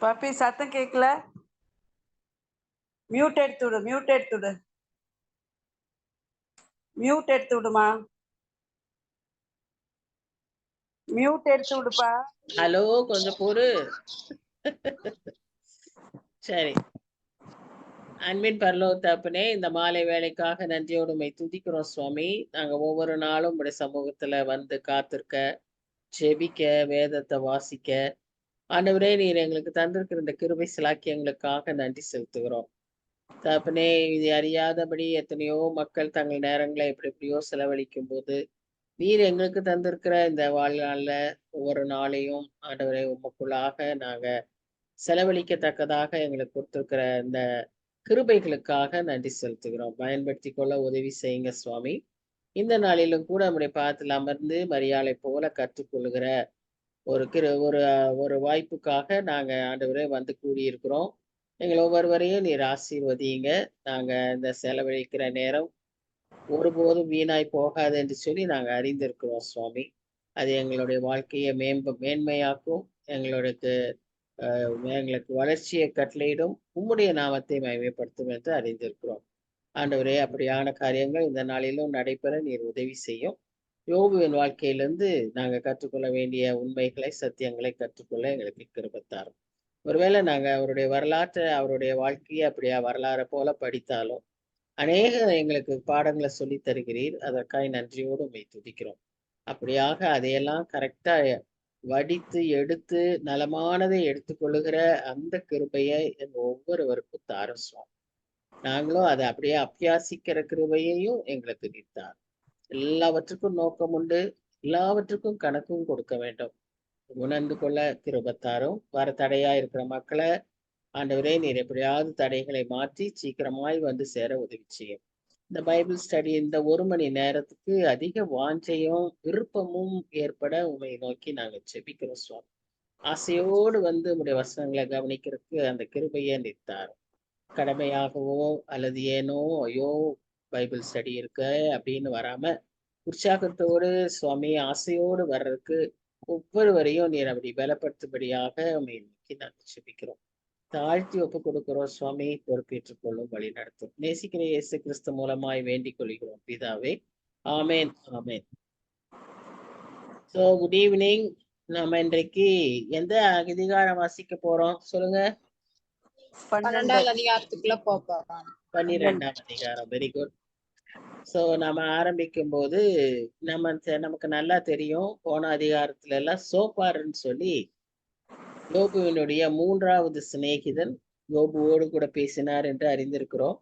பாப்பி சத்தம் கேட்கல. மியூட் எடுத்து விடு, மியூட் எடுத்து விடு, மியூட் எடுத்து விடுமா, மியூட் எடுத்து விடுப்பா. ஹலோ, கொஞ்சம் பொறு. சரி. அன்பின் பரலோக தகப்பனே, இந்த மாலை வேலைக்காக நன்றியோடு உம்மை துதிக்கிறோம் சுவாமி. நாங்க ஒவ்வொரு நாளும் உடைய சமூகத்துல வந்து காத்திருக்க, ஜெபிக்க, வேதத்தை வாசிக்க, ஆண்டவரே நீர் எங்களுக்கு தந்திருக்கிற இந்த கிருபை சிலாக்கியங்களுக்காக நன்றி செலுத்துகிறோம். தகப்பனே, இது அறியாதபடி எத்தனையோ மக்கள் தங்கள் நேரங்களை எப்படி எப்படியோ செலவழிக்கும் போது, நீர் எங்களுக்கு தந்திருக்கிற இந்த வாழ்நாள்ல ஒவ்வொரு நாளையும் ஆண்டவரை உமக்குள்ளாக நாங்க செலவழிக்கத்தக்கதாக எங்களுக்கு கொடுத்திருக்கிற இந்த கிருபைகளுக்காக நன்றி செலுத்துகிறோம். பயன்படுத்தி கொள்ள உதவி செய்யுங்க சுவாமி. இந்த நாளிலும் கூட நம்முடைய பாதத்தில் அமர்ந்து மரியாதை போல கற்றுக்கொள்ளுகிற ஒரு ஒரு வாய்ப்புக்காக நாங்க ஆண்டவரே வந்து கூடியிருக்கிறோம். எங்கள் ஒவ்வொருவரையும் நீர் ஆசீர்வதிங்க. நாங்க இந்த செலவழிக்கிற நேரம் ஒருபோதும் வீணாய் போகாது என்று சொல்லி நாங்க அறிந்திருக்கிறோம் சுவாமி. அது எங்களுடைய வாழ்க்கையை மேன்மையாக்கும், எங்களுக்கு எங்களுக்கு வளர்ச்சியை கட்டளையிடும், உம்முடைய நாமத்தை மகிமைப்படுத்தும் என்று அறிந்திருக்கிறோம். ஆண்டவரே, அப்படியான காரியங்கள் இந்த நாளிலும் நடைபெற நீர் உதவி செய்யும். யோபுவின் வாழ்க்கையிலிருந்து நாங்க கற்றுக்கொள்ள வேண்டிய உண்மைகளை, சத்தியங்களை கற்றுக்கொள்ள எங்களுக்கு கிருபை தாரும். ஒருவேளை நாங்க அவருடைய வரலாற்றை, அவருடைய வாழ்க்கையை அப்படியா வரலாறு போல படித்தாலும் அநேக எங்களுக்கு பாடங்களை சொல்லி தருகிறீர். அதற்காக நன்றியோடு உம்மை துதிக்கிறோம். அப்படியாக அதையெல்லாம் கரெக்டா வடித்து எடுத்து நலமானதை எடுத்துக்கொள்ளுகிற அந்த கிருபையை எங்க ஒவ்வொருவருக்கும் தாரும் சுவாமி. நாங்களும் அதை அப்படியே அபியாசிக்கிற கிருபையையும் எங்களுக்கு நீத்தார். எல்லாவற்றுக்கும் நோக்கம் உண்டு, எல்லாவற்றுக்கும் கணக்கும் கொடுக்க வேண்டும். உணர்ந்து கொள்ள கிருபத்தாரும். வர தடையா இருக்கிற மக்களை ஆண்டவரே நீர் எப்படியாவது தடைகளை மாற்றி சீக்கிரமாய் வந்து சேர உதவி செய்யும். இந்த பைபிள் ஸ்டடி இந்த 1 மணி நேரத்துக்கு அதிக வாஞ்சையும் விருப்பமும் ஏற்பட உண்மை நோக்கி நாங்கள் செபிக்கிறோம் சுவாமி. ஆசையோடு வந்து உங்களுடைய வசனங்களை கவனிக்கிறதுக்கு அந்த கிருபையை நிறுத்தார். கடமையாகவோ அல்லது ஏனோ ஐயோ பைபிள் ஸ்டடி இருக்கு அப்படின்னு வராம உற்சாகத்தோடு சுவாமி ஆசையோடு வர்றதுக்கு ஒவ்வொருவரையும் நீர் அப்படி பலப்படுத்தும்படியாக உண்மை நோக்கி நாங்கள் செபிக்கிறோம். தாழ்த்தி ஒப்பு கொடுக்கிறோம் சுவாமி. பொறுப்பேற்றுக் கொள்ளும், வழி நடத்தும். நேசிக்கிற இயேசு கிறிஸ்து மூலமாய் வேண்டிக் கொள்கிறோம் பிதாவே. ஆமேன், ஆமேன். So good evening. நம்ம இன்றைக்கு எந்த அதிகாரம் வாசிக்க போறோம் சொல்லுங்க? 12ஆம் அதிகாரத்துக்குள்ள போறோம். 12ஆம் அதிகாரம். Very good. சோ நம்ம ஆரம்பிக்கும் போது நமக்கு நல்லா தெரியும், போன அதிகாரத்துல எல்லாம் சோப்பாருன்னு சொல்லி யோபுவினுடைய 3வது சிநேகிதன் யோபுவோடு கூட பேசினார் என்று அறிந்திருக்கிறோம்.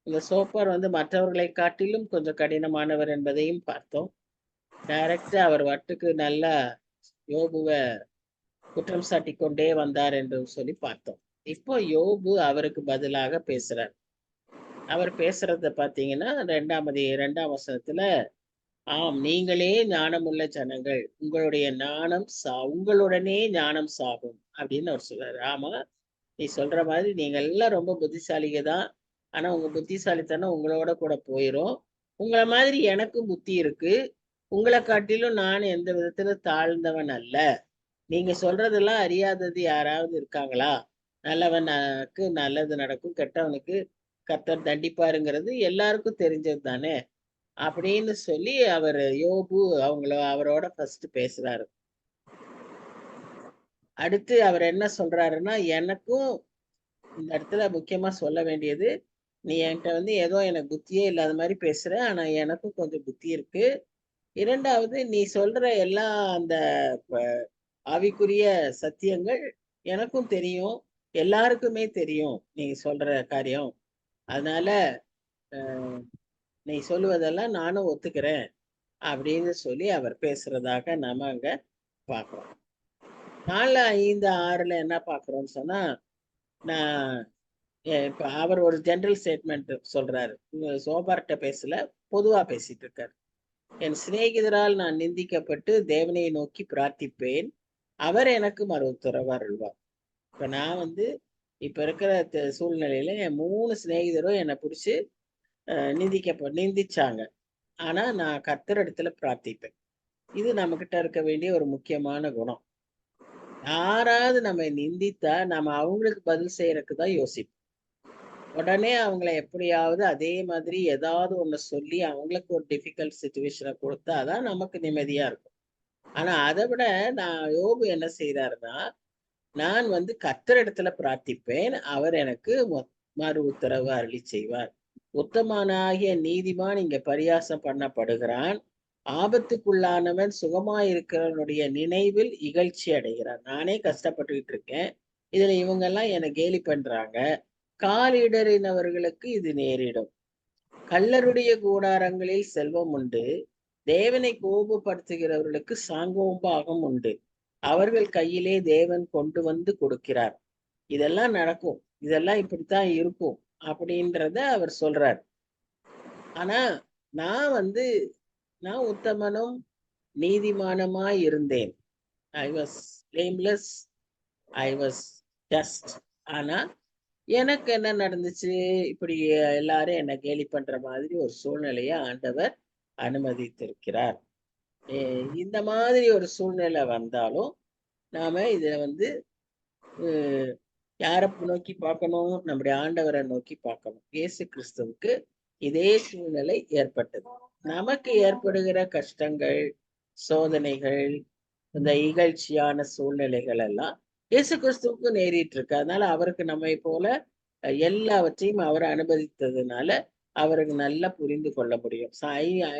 இந்த சோப்பார் மற்றவர்களை காட்டிலும் கொஞ்சம் கடினமானவர் என்பதையும் பார்த்தோம். டைரக்டா அவர் வட்டுக்கு நல்லா யோபுவை குற்றம் சாட்டி கொண்டே வந்தார் என்று சொல்லி பார்த்தோம். இப்போ யோபு அவருக்கு பதிலாக பேசுறார். அவர் பேசுறத பாத்தீங்கன்னா 2ஆம் வசனத்துல, ஆம் நீங்களே ஞானமுள்ள ஜனங்கள், உங்களுடைய உங்களுடனே ஞானம் சாகும் அப்படின்னு அவர் சொல்றாரு. ஆமா, நீ சொல்ற மாதிரி நீங்க எல்லாம் ரொம்ப புத்திசாலிங்க தான். ஆனா உங்க புத்திசாலித்தனம் உங்களோட கூட போயிரும். உங்களை மாதிரி எனக்கும் புத்தி இருக்கு. உங்களை காட்டிலும் நான் எந்த விதத்துல தாழ்ந்தவன் அல்ல. நீங்க சொல்றதெல்லாம் அறியாதது யாராவது இருக்காங்களா? நல்லவனுக்கு நல்லது நடக்கும், கெட்டவனுக்கு கர்த்தர் தண்டிப்பாருங்கிறது எல்லாருக்கும் தெரிஞ்சது தானே அப்படின்னு சொல்லி அவர் யோபு அவரோட ஃபர்ஸ்ட் பேசுறாரு. அடுத்து அவர் என்ன சொல்றாருன்னா, எனக்கும் இந்த இடத்துல முக்கியமா சொல்ல வேண்டியது, நீ என்கிட்ட ஏதோ எனக்கு புத்தியே இல்லாத மாதிரி பேசுற, ஆனா எனக்கும் கொஞ்சம் புத்தி இருக்கு. 2வது, நீ சொல்ற எல்லா அந்த ஆவிக்குரிய சத்தியங்கள் எனக்கும் தெரியும், எல்லாருக்குமே தெரியும் நீ சொல்ற காரியம். அதனால நீ சொல்லுவதெல்லாம் நானும் ஒத்துக்கிறேன் அப்படின்னு சொல்லி அவர் பேசுறதாக நாம அங்க பாக்குறோம். 4, 5, 6ல என்ன பாக்குறோம்னு சொன்னா, நான் இப்ப அவர் ஒரு ஜெனரல் ஸ்டேட்மெண்ட் சொல்றாரு. சோபார்ட்ட பேசல, பொதுவா பேசிட்டு இருக்காரு. என் சிநேகிதரால் நான் நிந்திக்கப்பட்டு தேவனை நோக்கி பிரார்த்திப்பேன், அவர் எனக்கு மறுத்துறவா அருள்வார். இப்ப நான் இப்ப இருக்கிற சூழ்நிலையில என் 3 சிநேகிதரும் என்னை பிடிச்சி நிந்திச்சாங்க. ஆனா நான் கர்த்தர் இடத்துல பிரார்த்திப்பேன். இது நம்ம கிட்ட இருக்க வேண்டிய ஒரு முக்கியமான குணம். யாராவது நம்ம நிந்தித்தா நம்ம அவங்களுக்கு பதில் செய்யறதுக்கு தான் யோசிப்போம். உடனே அவங்கள எப்படியாவது அதே மாதிரி ஏதாவது ஒண்ணு சொல்லி அவங்களுக்கு ஒரு டிஃபிகல்ட் சுச்சுவேஷனை கொடுத்தாதான் நமக்கு நிம்மதியா இருக்கும். ஆனா அதை விட யோபு என்ன செய்யறாருன்னா, நான் வந்து கர்த்தரிடத்துல பிரார்த்திப்பேன், அவர் எனக்கு மறு உத்தரவு அருளி செய்வார். உத்தமனாகிய நீதிமான் இங்க பரியாசம் பண்ணப்படுகிறான், ஆபத்துக்குள்ளானவன் சுகமாயிருக்கிறவனுடைய நினைவில் இகழ்ச்சி அடைகிறான். நானே கஷ்டப்பட்டுக்கிட்டு இருக்கேன், இதுல இவங்க எல்லாம் என்னை கேலி பண்றாங்க. காலிடறினவர்களுக்கு இது நேரிடும். கள்ளருடைய கூடாரங்களில் செல்வம் உண்டு, தேவனை கோபப்படுத்துகிறவர்களுக்கு சாங்கோம்பாகம் உண்டு. அவர்கள் கையிலே தேவன் கொண்டு வந்து கொடுக்கிறார். இதெல்லாம் நடக்கும், இதெல்லாம் இப்படித்தான் இருக்கும் அப்படின்றத அவர் சொல்றார். ஆனா நான் உத்தமனும் நீதிமானமாய் இருந்தேன். I was blameless, I was just. ஆனா எனக்கு என்ன நடந்துச்சு, இப்படி எல்லாரும் என்ன கேலி பண்ற மாதிரி ஒரு சூழ்நிலையை ஆண்டவர் அனுமதித்திருக்கிறார். இந்த மாதிரி ஒரு சூழ்நிலை வந்தாலும் நாம இத வந்து யாரை நோக்கி பார்க்கணும்? நம்முடைய ஆண்டவரை நோக்கி பார்க்கணும். இயேசு கிறிஸ்துவுக்கு இதே சூழ்நிலை ஏற்பட்டது. நமக்கு ஏற்படுகிற கஷ்டங்கள், சோதனைகள், இந்த இகழ்ச்சியான சூழ்நிலைகள் எல்லாம் இயேசு கிறிஸ்துவுக்கு நேரிட்டு இருக்கு. அதனால அவருக்கு நம்மை போல எல்லாவற்றையும் அவர் அனுமதித்ததுனால அவருக்கு நல்லா புரிந்து கொள்ள முடியும்.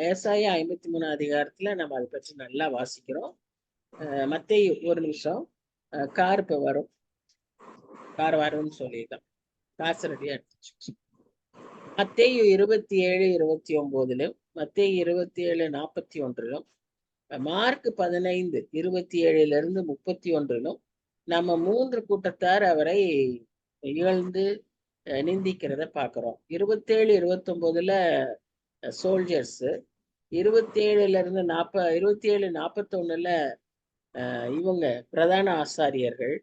ஏசாயா 53 அதிகாரத்துல நம்ம அதை பற்றி நல்லா வாசிக்கிறோம். மத்தேயு, ஒரு நிமிஷம், கார் இப்ப வரும், கார் வரும்னு சொல்லிடலாம். காசு ரெடியா எடுத்து மத்தேயு 27:29, மத்தேயு 27:41, மார்க் 15:27-31 நம்ம 3 கூட்டத்தார் அவரை இகழ்ந்து நிந்திக்கிறத பாக்குறோம். 27-29 சோல்ஜர்ஸ், 27-41 இவங்க பிரதான ஆசாரியர்கள்,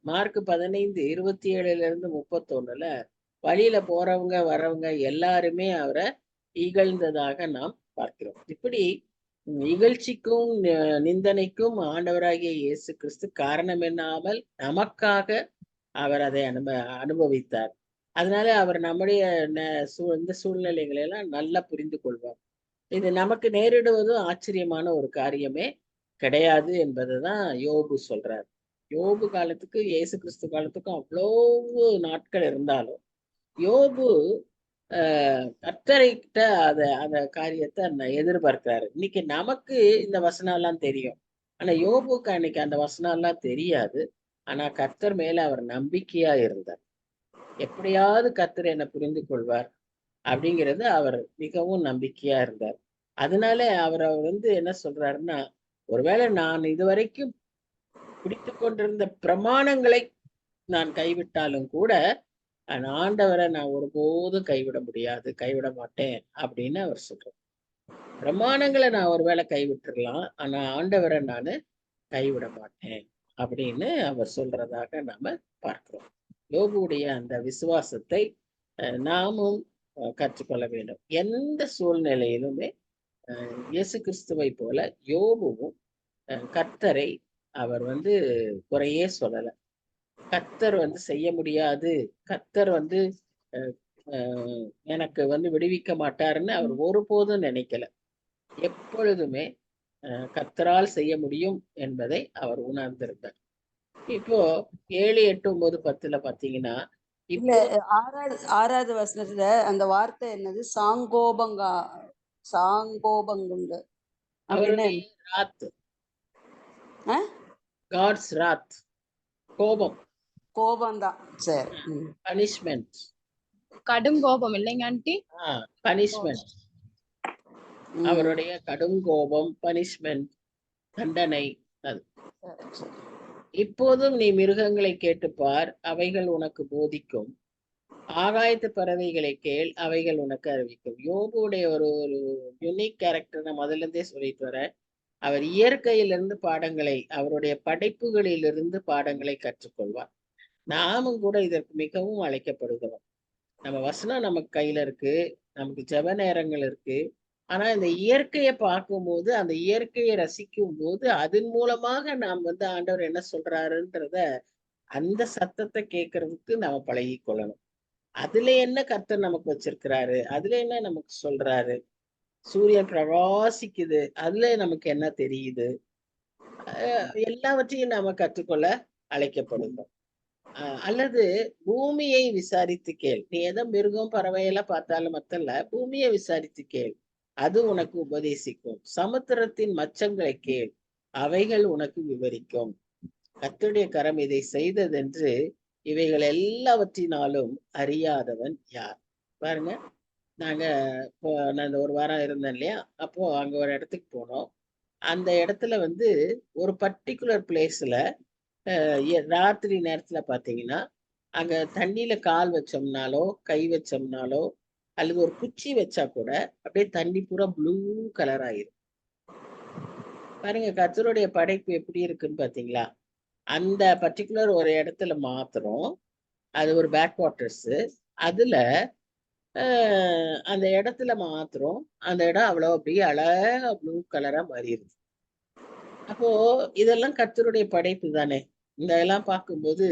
மார்க் 15:27-31 வழியில போறவங்க வர்றவங்க எல்லாருமே அவரை இகழ்ந்ததாக நாம் பார்க்கிறோம். இப்படி இகழ்ச்சிக்கும் நிந்தனைக்கும் ஆண்டவராகிய இயேசு கிறிஸ்து காரணம் என்னாமல் நமக்காக அவர் அதை அனுபவித்தார். அதனால அவர் நம்முடைய இந்த சூழ்நிலைகளை எல்லாம் நல்லா புரிந்து கொள்வார். இது நமக்கு நேரிடுவதும் ஆச்சரியமான ஒரு காரியமே கிடையாது என்பதுதான் யோபு சொல்றார். யோபு காலத்துக்கு இயேசு கிறிஸ்து காலத்துக்கும் அவ்வளவு நாட்கள் இருந்தாலும் யோபு கர்த்தரைக்கிட்ட அந்த காரியத்தை எதிர்பார்க்கிறாரு. இன்னைக்கு நமக்கு இந்த வசனம் எல்லாம் தெரியும், ஆனா யோபுக்கு அன்னைக்கு அந்த வசனம் எல்லாம் தெரியாது. ஆனா கர்த்தர் மேல அவர் நம்பிக்கையா இருந்தார். எப்படியாவது கர்த்தர் என்னை புரிந்து கொள்வார் அப்படிங்கிறது அவர் மிகவும் நம்பிக்கையா இருந்தார். அதனால அவர் வந்து என்ன சொல்றாருன்னா, ஒருவேளை நான் இதுவரைக்கும் பிடித்து கொண்டிருந்த பிரமாணங்களை நான் கைவிட்டாலும் கூட ஆண்டவரை நான் ஒருபோதும் கைவிட முடியாது, கைவிட மாட்டேன் அப்படின்னு அவர் சொல்றார். பிரமாணங்களை நான் ஒருவேளை கைவிட்டுறலாம், ஆனா ஆண்டவரை நான் கைவிட மாட்டேன் அப்படின்னு அவர் சொல்றதாக நாம பார்க்கிறோம். யோபுடைய அந்த விசுவாசத்தை நாமும் கற்றுக்கொள்ள வேண்டும். எந்த சூழ்நிலையிலுமே இயேசு கிறிஸ்துவை போல யோபுவும் கர்த்தரை அவர் வந்து குறையே சொல்லல. கர்த்தர் வந்து செய்ய முடியாது, கர்த்தர் வந்து எனக்கு வந்து விடுவிக்க மாட்டாருன்னு அவர் ஒருபோதும் நினைக்கல. எப்பொழுதுமே கர்த்தரால் செய்ய முடியும் என்பதை அவர் உணர்ந்திருந்தார். இப்போ 7, 8, 9, 10 பாத்தீங்கன்னா, இல்ல 6வது வசனத்துல அந்த வார்த்தை என்னது? சாங்கோபங்குண்டு. அவருடைய ராத், காட்ஸ் ராத், கோபம், கோபம்தான். சரி, பனிஷ்மெண்ட், கடும் கோபம் இல்லைங்க ஆண்டி? பனிஷ்மெண்ட், அவருடைய கடும் கோபம், பனிஷ்மெண்ட், தண்டனை. அது இப்போதும் நீ மிருகங்களை கேட்டுப்பார், அவைகள் உனக்கு போதிக்கும், ஆகாயத்து பறவைகளை கேள், அவைகள் உனக்கு அறிவிக்கும். யோபுடைய ஒரு யூனிக் கேரக்டர் நான் முதல்ல இருந்தே சொல்லிட்டு வரேன். அவர் இயற்கையிலிருந்து பாடங்களை, அவருடைய படைப்புகளிலிருந்து பாடங்களை கற்றுக்கொள்வார். நாமும் கூட இதற்கு மிகவும் அழைக்கப்படுகிறோம். நம்ம வசனம் நமக்கு கையில இருக்கு, நமக்கு ஜெப நேரங்கள் இருக்கு, ஆனா இந்த இயற்கையை பார்க்கும்போது, அந்த இயற்கையை ரசிக்கும் போது அதன் மூலமாக நாம் வந்து ஆண்டவர் என்ன சொல்றாருன்றத அந்த சத்தத்தை கேட்கறதுக்கு நாம பழகிக் கொள்ளணும். அதுல என்ன கர்த்தர் நமக்கு வச்சிருக்கிறாரு, அதுல என்ன நமக்கு சொல்றாரு, சூரியன் பிரகாசிக்குது, அதுல நமக்கு என்ன தெரியுது, எல்லாவற்றையும் நாம கற்றுக்கொள்ள அழைக்கப்படுகிறோம். அல்லது பூமியை விசாரித்து கேள். நீ எதோ மிருகம் பறவையெல்லாம் பார்த்தாலும் மத்தல்ல, பூமியை விசாரித்து கேள், அது உனக்கு உபதேசிக்கும். சமுத்திரத்தின் மச்சங்களை கேள், அவைகள் உனக்கு விவரிக்கும். கர்த்தருடைய கரம் இதை செய்ததென்று இவைகள் எல்லாவற்றினாலும் அறியாதவன் யார்? பாருங்க, நாங்க இப்போ நான் ஒரு வாரம் இருந்தேன் இல்லையா, அப்போ அங்க ஒரு இடத்துக்கு போனோம். அந்த இடத்துல வந்து ஒரு பர்டிகுலர் பிளேஸ்ல ராத்திரி நேரத்துல பாத்தீங்கன்னா, அங்க தண்ணியில கால் வச்சோம்னாலோ, கை வச்சோம்னாலோ, அல்லது ஒரு குச்சி வச்சா கூட அப்படியே தண்ணி பூரா ப்ளூ கலர் ஆயிரும். பாருங்க, கர்த்தருடைய படைப்பு எப்படி இருக்குன்னு பாத்தீங்களா? அந்த பர்ட்டிகுலர் ஒரு இடத்துல மாத்திரம் அது ஒரு பேக் வாட்டர்ஸ். அதுல அந்த இடத்துல மாத்திரம் அந்த இடம் அவ்வளவு அப்படியே அழகா ப்ளூ கலரா மாறிடுது. அப்போ இதெல்லாம் கர்த்தருடைய படைப்பு தானே. இதெல்லாம் பார்க்கும்போது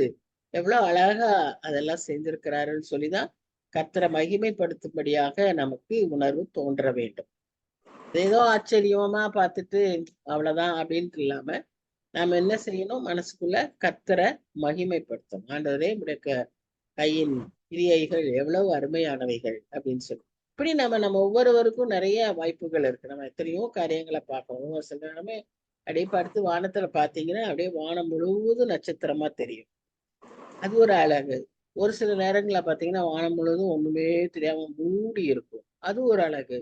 எவ்வளவு அழகா அதெல்லாம் செஞ்சிருக்கிறாருன்னு சொல்லிதான் கர்த்தரை மகிமைப்படுத்தும்படியாக நமக்கு உணர்வு தோன்ற வேண்டும். ஏதோ ஆச்சரியமா பார்த்துட்டு அவ்வளவுதான் அப்படின்ட்டு இல்லாம நாம என்ன செய்யணும், மனசுக்குள்ள கர்த்தரை மகிமைப்படுத்தணும். ஆண்டவரே உடைய கையின் கிரியைகள் எவ்வளவு அருமையானவைகள் அப்படின்னு சொல்லி. இப்படி நம்ம ஒவ்வொருவருக்கும் நிறைய வாய்ப்புகள் இருக்கு. நம்ம எத்தனையோ காரியங்களை பார்க்கணும். ஒரு சில நேரமே அப்படியே படுத்து வானத்துல பாத்தீங்கன்னா அப்படியே வானம் முழுவதும் நட்சத்திரமா தெரியும். அது ஒரு அழகு. ஒரு சில நேரங்கள பாத்தீங்கன்னா வானம் முழுவதும் ஒண்ணுமே தெரியாம மூடி இருக்கும். அது ஒரு அழகு.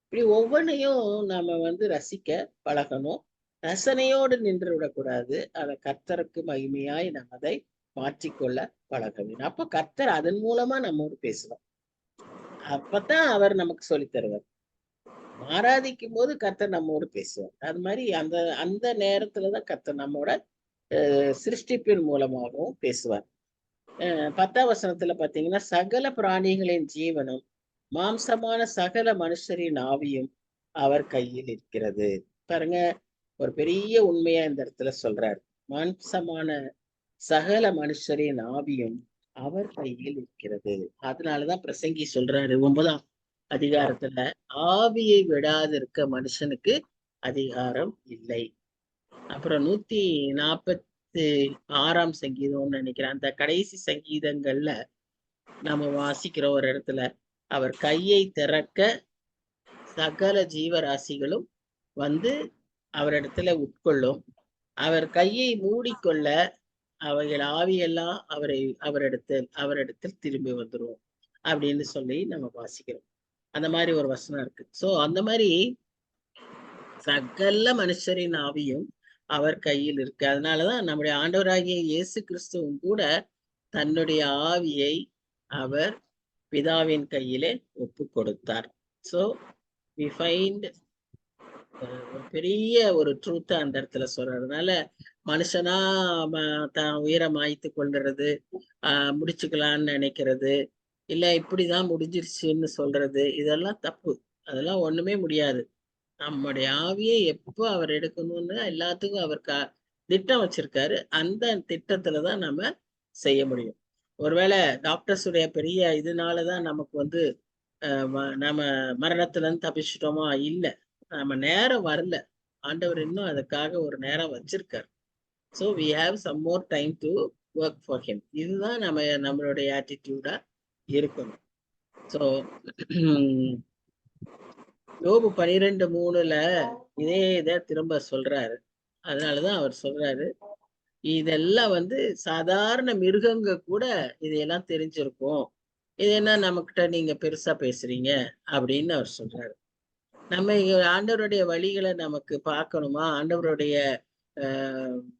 இப்படி ஒவ்வொன்றையும் நாம வந்து ரசிக்க பழகணும். ரசனையோடு நின்று விடக்கூடாது. அதை கர்த்தருக்கு மகிமையாய் நாம் அதை மாற்றிக்கொள்ள பழக வேண்டும். அப்ப கர்த்தர் அதன் மூலமா நம்மோடு பேசுவார். அப்பதான் அவர் நமக்கு சொல்லித் தருவார். ஆராதிக்கும் போது கர்த்தர் நம்மோடு பேசுவார். அது மாதிரி அந்த அந்த நேரத்துலதான் கர்த்தர் நம்மோட சிருஷ்டிப்பின் மூலமாகவும் பேசுவார். 10ஆம் வசனத்துல பாத்தீங்கன்னா, சகல பிராணிகளின் ஜீவனும் மாம்சமான சகல மனுஷரின் ஆவியும் அவர் கையில் இருக்கிறது. பாருங்க, ஒரு பெரிய உண்மையா இந்த இடத்துல சொல்றாரு. மாம்சமான சகல மனுஷரின் ஆவியும் அவர் கையில் இருக்கிறது. அதனாலதான் பிரசங்கி சொல்றாரு 9ஆம் அதிகாரத்துல, ஆவியை விடாதிருக்க மனுஷனுக்கு அதிகாரம் இல்லை. அப்புறம் 146ஆம் சங்கீதம்னு நினைக்கிறேன். அந்த கடைசி சங்கீதங்கள்ல நம்ம வாசிக்கிற ஒரு இடத்துல, அவர் கையை திறக்க சகல ஜீவராசிகளும் வந்து அவரிடத்துல உட்கொள்ளும், அவர் கையை மூடிக்கொள்ள அவைகள் ஆவியெல்லாம் அவரிடத்தில் திரும்பி வந்துரும் அப்படின்னு சொல்லி நம்ம வாசிக்கிறோம். அந்த மாதிரி ஒரு வசனம் இருக்கு. சோ அந்த மாதிரி சகல மனுஷரின் ஆவியும் அவர் கையில் இருக்கு. அதனாலதான் நம்முடைய ஆண்டவராகிய இயேசு கிறிஸ்துவும் கூட தன்னுடைய ஆவியை அவர் பிதாவின் கையிலே ஒப்பு கொடுத்தார். சோ we find ஒரு பெரிய ஒரு ட்ரூத் அந்த இடத்துல சொல்றதுனால, மனுஷனா தான் உயிரை மாய்த்து கொள்றது, முடிச்சுக்கலான்னு நினைக்கிறது, இல்ல இப்படிதான் முடிஞ்சிருச்சுன்னு சொல்றது, இதெல்லாம் தப்பு. அதெல்லாம் ஒண்ணுமே முடியாது. நம்முடைய ஆவியை எப்போ அவர் எடுக்கணும்னு எல்லாத்துக்கும் அவர் திட்டம் வச்சிருக்காரு. அந்த திட்டத்துலதான் நம்ம செய்ய முடியும். ஒருவேளை டாக்டர்ஸ் உடைய பெரிய இதனாலதான் நமக்கு வந்து நம்ம மரணத்துல இருந்து தப்பிச்சிட்டோமா? இல்ல, நம்ம நேரம் வரல. ஆண்டவர் இன்னும் அதுக்காக ஒரு நேரம் வச்சிருக்காரு. So we have some more time to work for him. இதுதான் நம்மளுடைய ஆட்டிடியூடா இருக்கணும். ஸோ யோபு 12:3 இதை திரும்ப சொல்றாரு. அதனாலதான் அவர் சொல்றாரு, இதெல்லாம் வந்து சாதாரண மிருகங்க கூட இதையெல்லாம் தெரிஞ்சிருக்கும், இது என்ன நம்மகிட்ட நீங்க பெருசா பேசுறீங்க அப்படின்னு அவர் சொல்றாரு. நம்ம ஆண்டவருடைய வழிகளை நமக்கு பார்க்கணுமா, ஆண்டவருடைய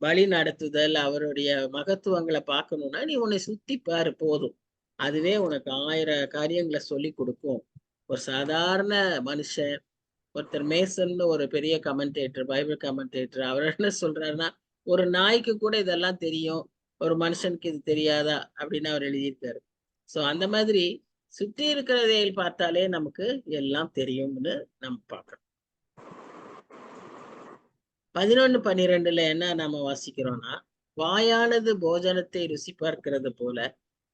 வழி நடத்துதல், அவருடைய மகத்துவங்களை பார்க்கணும்னா நீ உன்னை சுத்தி பாரு போதும். அதுவே உனக்கு 1000 காரியங்களை சொல்லி கொடுக்கும். ஒரு சாதாரண மனுஷன், ஒருத்தர் மேசன்னு ஒரு பெரிய கமெண்டேட்டர், பைபிள் கமெண்டேட்டர், அவர் என்ன சொல்றாருன்னா, ஒரு நாய்க்கு கூட இதெல்லாம் தெரியும், ஒரு மனுஷனுக்கு இது தெரியாதா அப்படின்னு அவர் எழுதியிருக்காரு. ஸோ அந்த மாதிரி சுற்றி இருக்கிறதை பார்த்தாலே நமக்கு எல்லாம் தெரியும்னு நம்ம பார்க்கணும். 11:12 என்ன நம்ம வாசிக்கிறோம்னா, வாயானது போஜனத்தை ருசி பார்க்கிறது போல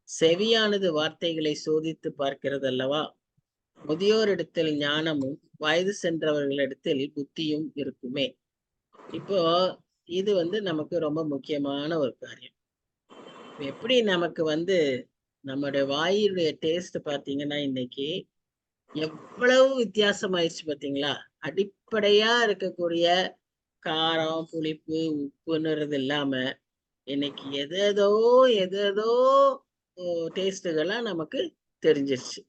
செவியானது வார்த்தைகளை சோதித்து பார்க்கிறது அல்லவா. முதியோரிடத்தில் ஞானமும் வயது சென்றவர்களிடத்தில் புத்தியும் இருக்குமே. இப்போ இது நமக்கு ரொம்ப முக்கியமான ஒரு காரியம். எப்படி நமக்கு நம்மளுடைய வாயுடைய டேஸ்ட் பாத்தீங்கன்னா இன்னைக்கு எவ்வளவு வித்தியாசமாயிடுச்சு பாத்தீங்களா. அடிப்படையா இருக்கக்கூடிய காரம், புளிப்பு, உப்புன்னுறது இல்லாம இன்னைக்கு எதேதோ டேஸ்ட்டுகள்லாம் நமக்கு தெரிஞ்சிருச்சு.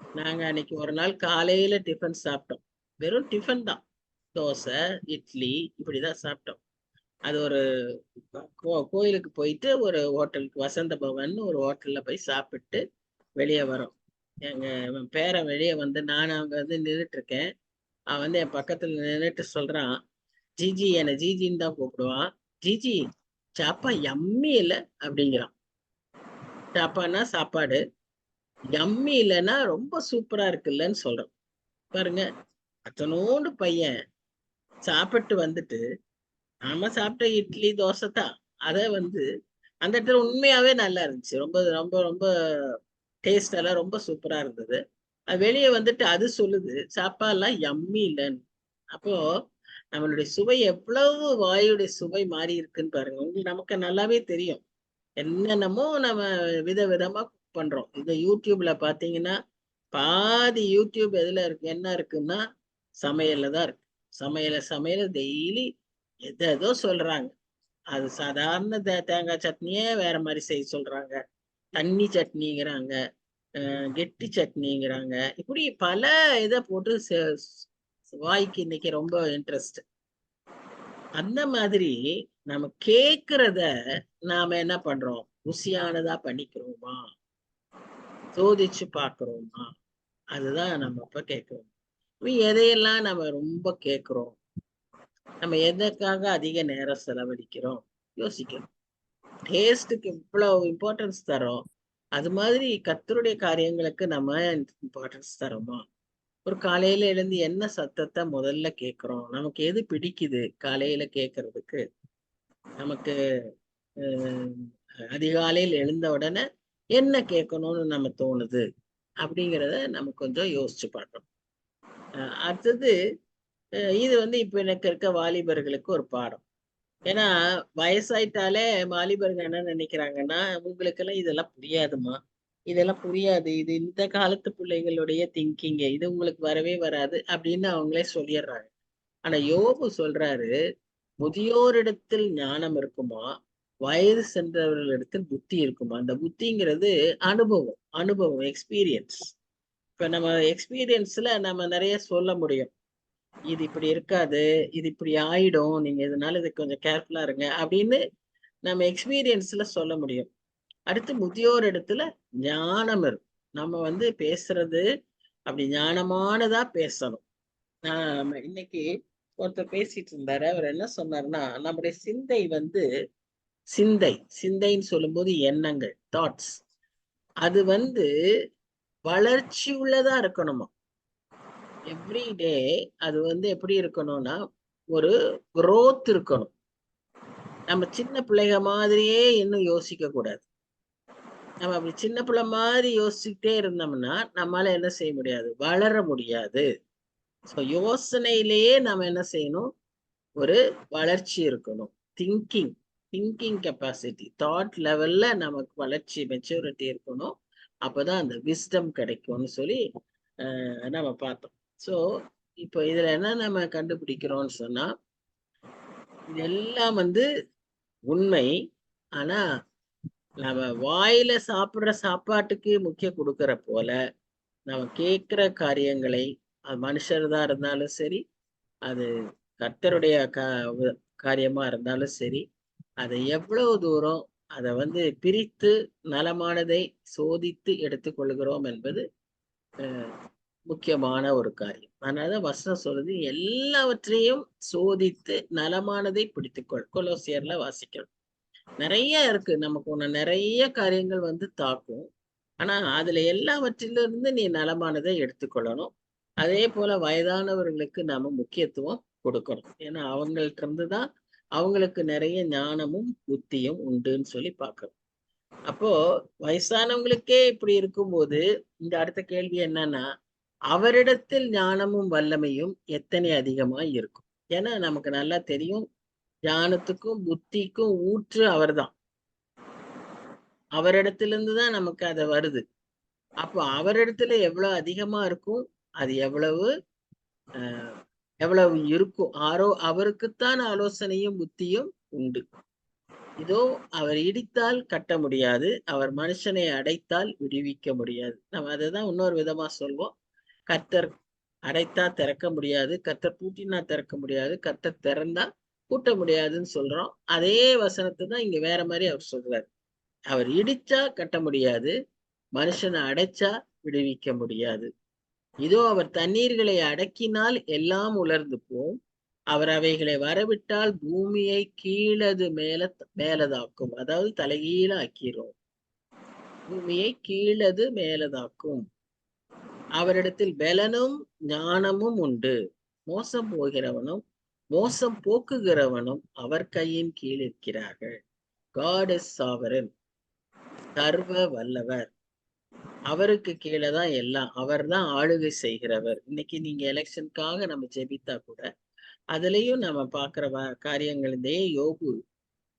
நாங்க அன்னைக்கு ஒரு நாள் காலையில டிஃபன் சாப்பிட்டோம். வெறும் டிஃபன் தான், தோசை, இட்லி இப்படிதான் சாப்பிட்டோம். அது ஒரு கோயிலுக்கு போயிட்டு ஒரு ஹோட்டலுக்கு, வசந்த பவன் ஒரு ஹோட்டல்ல போய் சாப்பிட்டு வெளியே வரோம். எங்க பேரன் வெளியே நான் அங்க நின்றுட்டு இருக்கேன். அவன் என் பக்கத்துல நின்றுட்டு சொல்றான், ஜிஜி, என்னை ஜிஜின்னு தான் கூப்பிடுவான். ஜிஜி சாப்பா யம்மி இல்லை அப்படிங்கிறான். சாப்பான்னா சாப்பாடு, யம்மி இல்லைன்னா ரொம்ப சூப்பரா இருக்குல்லன்னு சொல்றான். பாருங்க, அத்தனோண்டு பையன் சாப்பிட்டு வந்துட்டு, நாம சாப்பிட்ட இட்லி தோசை தான், அதை அந்த இடத்துல உண்மையாவே நல்லா இருந்துச்சு. ரொம்ப ரொம்ப ரொம்ப டேஸ்ட் எல்லாம் ரொம்ப சூப்பரா இருந்தது. அது வெளியே அது சொல்லுது சாப்பாடுலாம் யம்மி இல்லைன்னு. அப்போ நம்மளுடைய சுவை எவ்வளவு வாயுடைய சுவை மாறி இருக்குன்னு பாருங்க. உங்களுக்கு நமக்கு நல்லாவே தெரியும். என்னென்னமோ நம்ம விதவிதமா குக் பண்றோம். இந்த யூடியூப்ல பாத்தீங்கன்னா பாதி யூடியூப் எதுல இருக்கு, என்ன இருக்குன்னா சமையல்ல தான் இருக்கு. சமையல டெய்லி எதோ சொல்றாங்க. அது சாதாரண தேங்காய் சட்னியே வேற மாதிரி செய்ய சொல்றாங்க, தண்ணி சட்னிங்கிறாங்க, கெட்டி சட்னிங்கிறாங்க. இப்படி பல இதை போட்டு வாய்க்கு இன்னைக்கு ரொம்ப இன்ட்ரெஸ்ட். அந்த மாதிரி நம்ம கேக்குறத நாம என்ன பண்றோம், ருசியானதா பண்ணிக்கிறோமா, சோதிச்சு பாக்குறோமா, அதுதான் நம்ம இப்ப கேட்கிறோம். எதையெல்லாம் நம்ம ரொம்ப கேட்கிறோம், நம்ம எதற்காக அதிக நேரம் செலவழிக்கிறோம் யோசிக்கணும். டேஸ்டுக்கு இவ்வளவு இம்பார்ட்டன்ஸ் தரோம், அது மாதிரி கர்த்தருடைய காரியங்களுக்கு நம்ம இம்பார்ட்டன்ஸ் தரோமா? ஒரு காலையில எழுந்து என்ன சத்தத்தை முதல்ல கேட்கிறோம், நமக்கு எது பிடிக்குது காலையில கேட்கறதுக்கு, நமக்கு அதிகாலையில் எழுந்த உடனே என்ன கேட்கணும்னு நம்ம தோணுது அப்படிங்கிறத நம்ம கொஞ்சம் யோசிச்சு பார்க்கணும். அடுத்தது இது இப்ப எனக்கு இருக்க வாலிபர்களுக்கு ஒரு பாடம். ஏன்னா வயசாயிட்டாலே வாலிபர்கள் என்ன நினைக்கிறாங்கன்னா, உங்களுக்கெல்லாம் இதெல்லாம் புரியாதுமா, இதெல்லாம் புரியாது, இது இந்த காலத்து பிள்ளைகளுடைய திங்கிங், இது உங்களுக்கு வரவே வராது அப்படின்னு அவங்களே சொல்லிடுறாங்க. ஆனா யோபு சொல்றாரு, முதியோரிடத்தில் ஞானம் இருக்குமா, வயது சென்றவர்களிடத்தில் புத்தி இருக்குமா. அந்த புத்திங்கிறது அனுபவம் எக்ஸ்பீரியன்ஸ். இப்ப நம்ம எக்ஸ்பீரியன்ஸ்ல நம்ம நிறைய சொல்ல முடியும், இது இப்படி இருக்காது, இது இப்படி ஆயிடும், நீங்க இதனால இது கொஞ்சம் கேர்ஃபுல்லா இருங்க அப்படின்னு நம்ம எக்ஸ்பீரியன்ஸ்ல சொல்ல முடியும். அடுத்து முதியோர் இடத்துல ஞானம் இருக்கும். நம்ம பேசுறது அப்படி ஞானமானதா பேசணும். இன்னைக்கு ஒருத்தர் பேசிட்டு இருந்தாரு. அவர் என்ன சொன்னாருன்னா, நம்முடைய சிந்தைன்னு சொல்லும்போது எண்ணங்கள், தாட்ஸ், அது வளர்ச்சி உள்ளதா இருக்கணுமா. எவ்ரிடே அது எப்படி இருக்கணும்னா ஒரு growth இருக்கணும். நம்ம சின்ன பிள்ளைங்க மாதிரியே இன்னும் யோசிக்க கூடாது. நம்ம அப்படி சின்ன பிள்ளை மாதிரி யோசிச்சுட்டே இருந்தோம்னா நம்மளால என்ன செய்ய முடியாது, வளர முடியாது. ஸோ யோசனையிலேயே நம்ம என்ன செய்யணும், ஒரு வளர்ச்சி இருக்கணும். திங்கிங் கெப்பாசிட்டி, தாட் லெவல்ல நமக்கு வளர்ச்சி, மெச்சூரிட்டி இருக்கணும். அப்பதான் அந்த விஸ்டம் கிடைக்கும்னு சொல்லி நம்ம பார்த்தோம். ஸோ இப்போ இதுல என்ன நம்ம கண்டுபிடிக்கிறோம்னு சொன்னா, இதெல்லாம் உண்மை. ஆனா நம்ம வாயில சாப்பிடுற சாப்பாட்டுக்கு முக்கியம் கொடுக்கற போல நம்ம கேட்கிற காரியங்களை, அது மனுஷர்தான் இருந்தாலும் சரி, அது கர்த்தருடைய காரியமா இருந்தாலும் சரி, அதை எவ்வளவு தூரம் அதை பிரித்து நலமானதை சோதித்து எடுத்துக்கொள்கிறோம் என்பது முக்கியமான ஒரு காரியம். அதனால வசனம் சொல்றது, எல்லாவற்றையும் சோதித்து நலமானதை பிடித்துக்கொள். கொலோசியர்ல வாசிக்கணும். நிறைய இருக்கு நமக்கு, நிறைய காரியங்கள் தாக்கும். ஆனா அதுல எல்லாவற்றிலிருந்து நீ நலமானதை எடுத்துக்கொள்ளணும். அதே போல வயதானவர்களுக்கு நாம முக்கியத்துவம் கொடுக்கணும். ஏன்னா அவங்கள்ட்ட இருந்துதான் அவங்களுக்கு நிறைய ஞானமும் புத்தியும் உண்டுன்னு சொல்லி பார்க்கணும். அப்போ வயசானவங்களுக்கே இப்படி இருக்கும்போது இந்த அடுத்த கேள்வி என்னன்னா, அவரிடத்தில் ஞானமும் வல்லமையும் எத்தனை அதிகமா இருக்கும்? ஏன்னா நமக்கு நல்லா தெரியும், ஞானத்துக்கும் புத்திக்கும் ஊற்று அவர்தான். அவரிடத்திலிருந்து தான் நமக்கு அது வருது. அப்போ அவரிடத்துல எவ்வளவு அதிகமா இருக்கும், அது எவ்வளவு எவ்வளவு இருக்கும். அவருக்குத்தான் ஆலோசனையும் புத்தியும் உண்டு. இதோ அவர் இடித்தால் கட்ட முடியாது, அவர் மனுஷனை அடைத்தால் விடுவிக்க முடியாது. நம்ம அதுதான் இன்னொரு விதமா சொல்வோம். கர்த்தர் அடைத்தா திறக்க முடியாது, கர்த்தர் பூட்டினா திறக்க முடியாது, கர்த்தர் திறந்தா பூட்ட முடியாதுன்னு சொல்றோம். அதே வசனத்தை தான் இங்க வேற மாதிரி அவர் சொல்றாரு. அவர் இடிச்சா கட்ட முடியாது, மனுஷனை அடைச்சா விடுவிக்க முடியாது. இதோ அவர் தண்ணீர்களை அடக்கினால் எல்லாம் உலர்ந்து போம், அவர் அவைகளை வரவிட்டால் பூமியை கீழது மேலதாக்கும். அதாவது தலைகீழ ஆக்கிறோம், பூமியை கீழது மேலதாக்கும். அவரிடத்தில் பலனும் ஞானமும் உண்டு, மோசம் போகிறவனும் மோசம் போக்குகிறவனும் அவர் கையின் கீழ் இருக்கிறார்கள். God is sovereign, சர்வ வல்லவர். அவருக்கு கீழே தான் எல்லாம். அவர் தான் ஆளுகை செய்கிறவர். இன்னைக்கு நீங்க எலெக்ஷனுக்காக நம்ம ஜெபித்தா கூட அதுலயும் நம்ம பாக்குற காரியங்கள் இந்த யோபு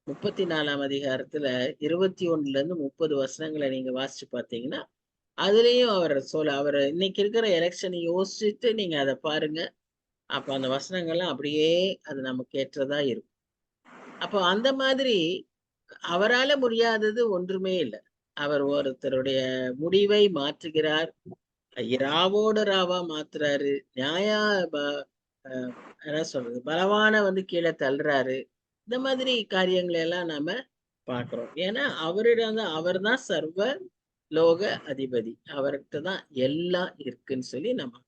34ஆம் அதிகாரத்துல 21 இருந்து 30 வசனங்களை நீங்க வாசிச்சு பார்த்தீங்கன்னா அதுலயும் அவர் இன்னைக்கு இருக்கிற எலெக்ஷனை யோசிச்சுட்டு நீங்க அதை பாருங்க. அப்ப அந்த வசனங்கள்லாம் அப்படியே அது நமக்கு ஏற்றதா இருக்கும். அப்போ அந்த மாதிரி அவரால முடியாதது ஒன்றுமே இல்லை. அவர் ஒருத்தருடைய முடிவை மாற்றுகிறார், ராவோட ராவா மாத்துறாரு, என்ன சொல்றது, பலவான வந்து கீழே தள்ளுறாரு. இந்த மாதிரி காரியங்களை எல்லாம் நாம பாக்குறோம். ஏன்னா அவரிடம் தான், அவர் தான் சர்வ லோக அதிபதி, அவர்கிட்ட தான் எல்லாம் இருக்குன்னு சொல்லி நம்ம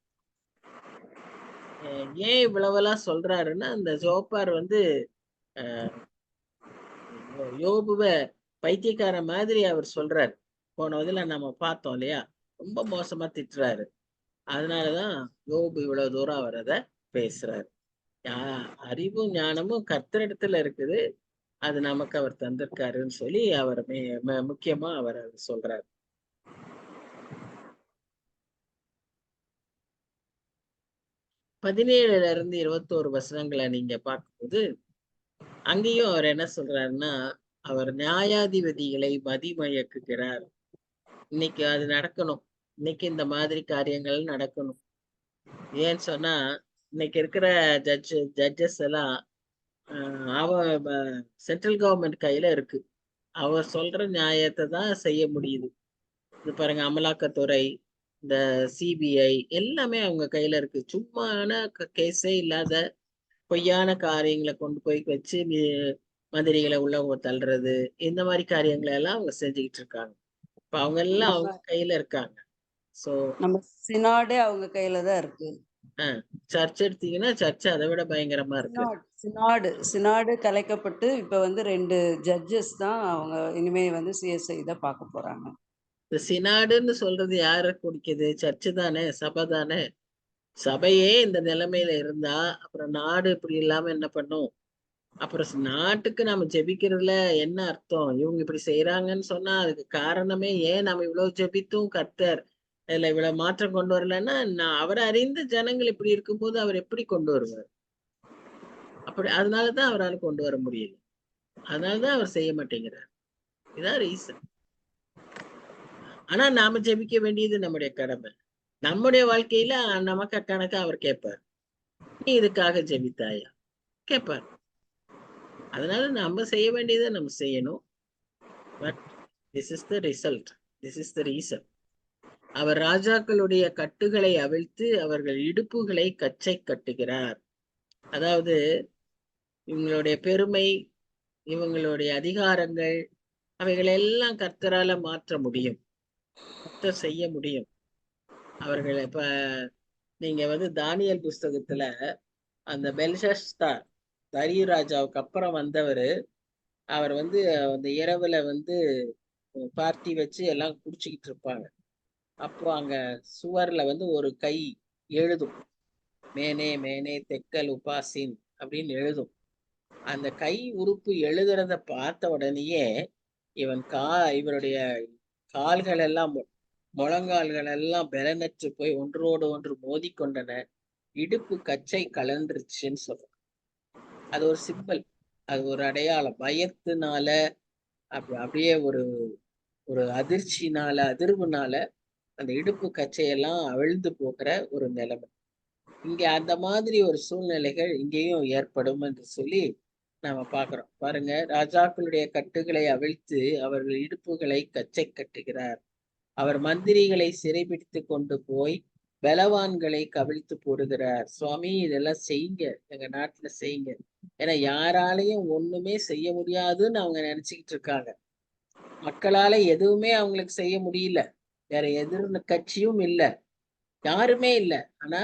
ஏன் இவ்வளவெல்லாம் சொல்றாருன்னா, அந்த ஜோப்பார் வந்து யோபுவ பைத்தியக்கார மாதிரி அவர் சொல்றாரு. போன இதுல நம்ம பார்த்தோம் இல்லையா, ரொம்ப மோசமா திட்டுறாரு. அதனாலதான் யோபு இவ்வளவு தூரம் அவர் அதை பேசுறாரு. அறிவும் ஞானமும் கர்த்தரிடத்துல இருக்குது, அது நமக்கு அவர் தந்திருக்காருன்னு சொல்லி அவர் முக்கியமா அவர் சொல்றாரு. பதினேழுல இருந்து 21 வசனங்களை நீங்க பார்க்கும்போது அங்கேயும் அவர் என்ன சொல்றாருன்னா, அவர் நியாயாதிபதிகளை மதிமயக்குகிறார். இன்னைக்கு அது நடக்கணும். இன்னைக்கு இந்த மாதிரி காரியங்கள் நடக்கணும். ஏன்னு சொன்னா இன்னைக்கு இருக்கிற ஜட்ஜஸ் எல்லாம் சென்ட்ரல் கவர்மெண்ட் கையில இருக்கு. அவர் சொல்ற நியாயத்தை தான் செய்ய முடியுது. இது பாருங்க, அமலாக்கத்துறை, இந்த சிபிஐ எல்லாமே அவங்க கையில இருக்கு. சும்மான கேஸே இல்லாத பொய்யான காரியங்களை கொண்டு போய் வச்சு மந்திரிகளை உள்ள தள்ளுறது, இந்த மாதிரி காரியங்களை எல்லாம் அவங்க செஞ்சுக்கிட்டு இருக்காங்க. இப்ப அவங்க எல்லாம் அவங்க கையில இருக்காங்க. சோ நம்ம சினாடே அவங்க கையில தான் இருக்கு. சர்ச் எடுத்தீங்கன்னா சர்ச் அதை விட பயங்கரமா இருக்கு. சினாடு கலைக்கப்பட்டு இப்ப வந்து 2 ஜட்ஜஸ் தான் அவங்க இனிமே வந்து சிஎஸ்ஐ தான் பார்க்க போறாங்க. இந்த சினாடுன்னு சொல்றது யார குடிக்குது? சர்ச்சு தானே, சபை தானே. சபையே இந்த நிலைமையில இருந்தா அப்புறம் நாடு இப்படி இல்லாம என்ன பண்ணும்? அப்புறம் நாட்டுக்கு நம்ம ஜெபிக்கிறதுல என்ன அர்த்தம்? இவங்க இப்படி செய்யறாங்கன்னு சொன்னா அதுக்கு காரணமே ஏன் நம்ம இவ்வளவு ஜெபித்தும் கர்த்தர் இதுல இவ்வளவு மாற்றம் கொண்டு வரலன்னா, அவரை அறிந்த ஜனங்கள் இப்படி இருக்கும்போது அவர் எப்படி கொண்டு வருவார்? அப்படி அதனாலதான் அவரால் கொண்டு வர முடியல. அதனாலதான் அவர் செய்ய மாட்டேங்கிறார். இதான் ரீசன். ஆனா நாம ஜெபிக்க வேண்டியது நம்முடைய கடமை. நம்முடைய வாழ்க்கையில நமக்கு கணக்கா அவர் கேட்பார், நீ இதுக்காக ஜெபித்தாயா கேட்பார். அதனால நம்ம செய்ய வேண்டியதை நம்ம செய்யணும். But this is the result, this is the reason. அவர் ராஜாக்களுடைய கட்டுகளை அவிழ்த்து அவர்கள் இடுப்புகளை கச்சை கட்டுகிறார். அதாவது இவங்களுடைய பெருமை, இவங்களுடைய அதிகாரங்கள், அவைகளை எல்லாம் கர்த்தரால மாற்ற முடியும், கர்த்தர் செய்ய முடியும். அவர்கள் இப்ப நீங்க வந்து தானியல் புஸ்தகத்துல அந்த பெல்ஷஸ்தார், தரியு ராஜாவுக்கு அப்புறம் வந்தவர், அவர் வந்து அந்த இரவுல வந்து பார்ட்டி வச்சு எல்லாம் குடிச்சுக்கிட்டு இருப்பாங்க. அப்போ அங்க சுவர்ல ஒரு கை எழுதும், மேனே மேனே தெக்கல் உபாசின் அப்படின்னு எழுதும். அந்த கை உறுப்பு எழுதுறத பார்த்த உடனேயே இவருடைய கால்கள் எல்லாம் முழங்கால்கள் எல்லாம் பலனற்று போய் ஒன்றோடு ஒன்று மோதிக்கொண்டன, இடுப்பு கச்சை கலந்துருச்சுன்னு சொல்றோம். அது ஒரு சிம்பல், அது ஒரு அடையாளம். பயத்தினால அப்படியே ஒரு ஒரு அதிர்வுனால அந்த இடுப்பு கச்சையெல்லாம் அவிழ்ந்து போகிற ஒரு நிலைமை. இங்க அந்த மாதிரி ஒரு சூழ்நிலைகள் இங்கேயும் ஏற்படும் என்று சொல்லி நாம பாக்குறோம். பாருங்க, ராஜாக்களுடைய கட்டுகளை அவிழ்த்து அவர்கள் இடுப்புகளை கச்சை கட்டுகிறார். அவர் மந்திரிகளை சிறைபிடித்து கொண்டு போய் பலவான்களை கவிழ்த்து போடுகிறார். சுவாமி, இதெல்லாம் செய்யுங்க, எங்க நாட்டுல செய்யுங்க. ஏன்னா யாராலையும் ஒண்ணுமே செய்ய முடியாதுன்னு அவங்க நினைச்சுக்கிட்டு இருக்காங்க. மக்களால எதுவுமே அவங்களுக்கு செய்ய முடியல, வேற எதிர் கட்சியும் இல்லை, யாருமே இல்லை. ஆனா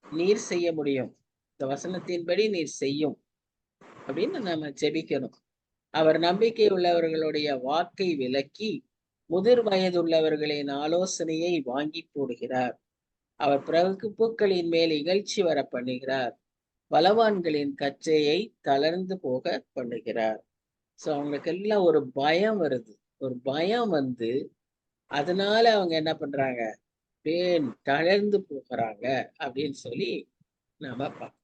நீர் செய்ய முடியும், இந்த வசனத்தின்படி நீர் செய்யும் அப்படின்னு நாம ஜெபிக்கணும். அவர் நம்பிக்கை உள்ளவர்களுடைய வாக்கை விலக்கி முதிர் வயதுள்ளவர்களின் ஆலோசனையை வாங்கி போடுகிறார். அவர் பிரபுக்களின் மேல் இகழ்ச்சி வர பண்ணுகிறார். பலவான்களின் கச்சையை தளர்ந்து போக பண்ணுகிறார். சோ அவங்களுக்கு எல்லாம் ஒரு பயம் வருது. ஒரு பயம் அதனால அவங்க என்ன பண்றாங்க, தளர்ந்து போகிறாங்க அப்படின்னு சொல்லி நாம பார்ப்போம்.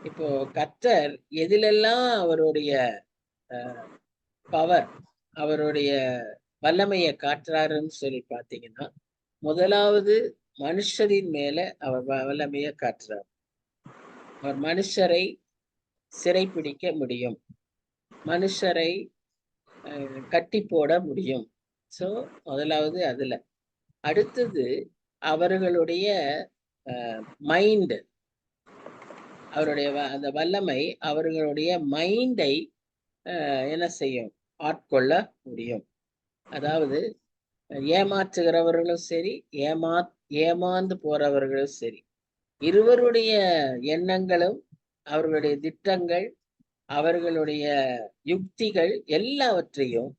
இப்போ கர்த்தர் எதிலெல்லாம் அவருடைய பவர், அவருடைய வல்லமையை காட்டுறாருன்னு சொல்லி பார்த்தீங்கன்னா, முதலாவது மனுஷரின் மேல அவர் வல்லமையை காட்டுறார். அவர் மனுஷரை சிறைப்பிடிக்க முடியும், மனுஷரை கட்டி போட முடியும். ஸோ முதலாவது அதுல. அடுத்தது அவர்களுடைய மைண்ட், அவருடைய அந்த வல்லமை அவர்களுடைய மைண்டை என்ன செய்யும், ஆட்கொள்ள முடியும். அதாவது ஏமாற்றுகிறவர்களும் சரி, ஏமாந்து போறவர்களும் சரி, இருவருடைய எண்ணங்களும் அவர்களுடைய திட்டங்கள் அவர்களுடைய யுக்திகள் எல்லாவற்றையும்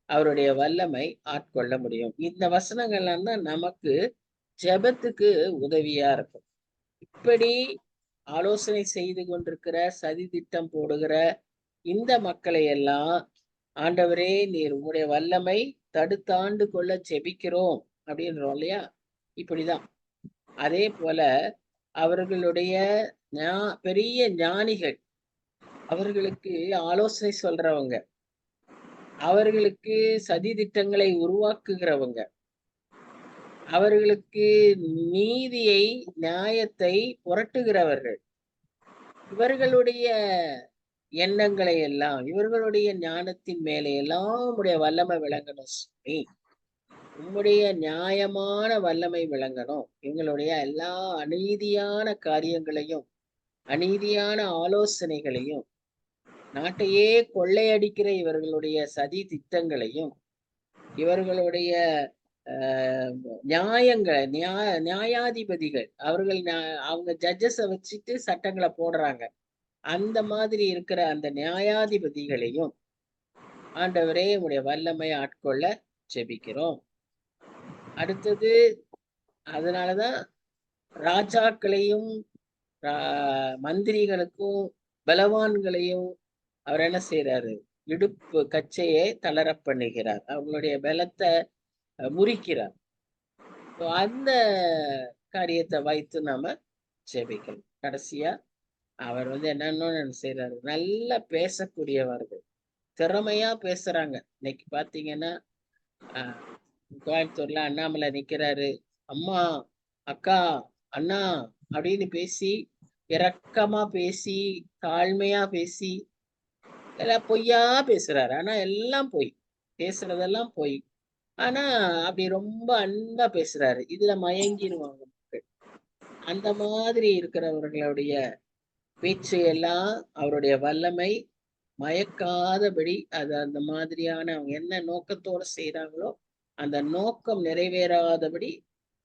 அவருடைய வல்லமை ஆட்கொள்ள முடியும். இந்த வசனங்கள்லாம் தான் நமக்கு ஜெபத்துக்கு உதவியா இருக்கும். இப்படி ஆலோசனை செய்து கொண்டிருக்கிற, சதி திட்டம் போடுகிற இந்த மக்களை எல்லாம் ஆண்டவரே நீர் உங்களுடைய வல்லமை தடுத்தாண்டு கொள்ள ஜெபிக்கிறோம் அப்படின்றோம் இல்லையா? இப்படிதான். அதே போல அவர்களுடைய பெரிய ஞானிகள், அவர்களுக்கு ஆலோசனை சொல்றவங்க, அவர்களுக்கு சதி திட்டங்களை உருவாக்குகிறவங்க, அவர்களுக்கு நீதியை நியாயத்தை புரட்டுகிறவர்கள், இவர்களுடைய எண்ணங்களை எல்லாம், இவர்களுடைய ஞானத்தின் மேலே எல்லாம் உம்முடைய வல்லமை விளங்கணும் சுவாமி, உம்முடைய நியாயமான வல்லமை விளங்கணும். எங்களுடைய எல்லா அநீதியான காரியங்களையும், அநீதியான ஆலோசனைகளையும், நாட்டையே கொள்ளையடிக்கிற இவர்களுடைய சதி திட்டங்களையும், இவர்களுடைய நியாயாதிபதிகள், அவங்க ஜட்ஜஸை வச்சுட்டு சட்டங்களை போடுறாங்க, அந்த மாதிரி இருக்கிற அந்த நியாயாதிபதிகளையும் ஆண்டவரே உடைய வல்லமை ஆட்கொள்ள ஜெபிக்கிறோம். அடுத்தது, அதனாலதான் ராஜாக்களையும் மந்திரிகளுக்கும் பலவான்களையும் அவர் என்ன செய்யறாரு, இடுப்பு கச்சையை தளர பண்ணுகிறார், அவங்களுடைய பலத்தை முறிக்கிறார். அந்த காரியத்தை வைத்து நாம ஜெபிக்கணும். கடைசியா அவர் என்னன்னு செய்யறாரு, நல்லா பேசக்கூடியவர்கள், திறமையா பேசுறாங்க. இன்னைக்கு பாத்தீங்கன்னா கோயம்புத்தூர்ல அண்ணாமலை நிக்கிறாரு, அம்மா, அக்கா, அண்ணா அப்படின்னு பேசி, இரக்கமா பேசி, தாழ்மையா பேசி, எல்லாம் பொய்யா பேசுறாரு. ஆனா எல்லாம் பொய், பேசுறதெல்லாம் பொய். ஆனா அப்படி ரொம்ப அன்பா பேசுறாரு. இதுல மயங்கிடுவாங்க மக்கள். அந்த மாதிரி இருக்கிறவர்களுடைய பேச்சு எல்லாம் அவருடைய வல்லமை மயக்காதபடி, அது அந்த மாதிரியான அவங்க என்ன நோக்கத்தோட செய்யறாங்களோ அந்த நோக்கம் நிறைவேறாதபடி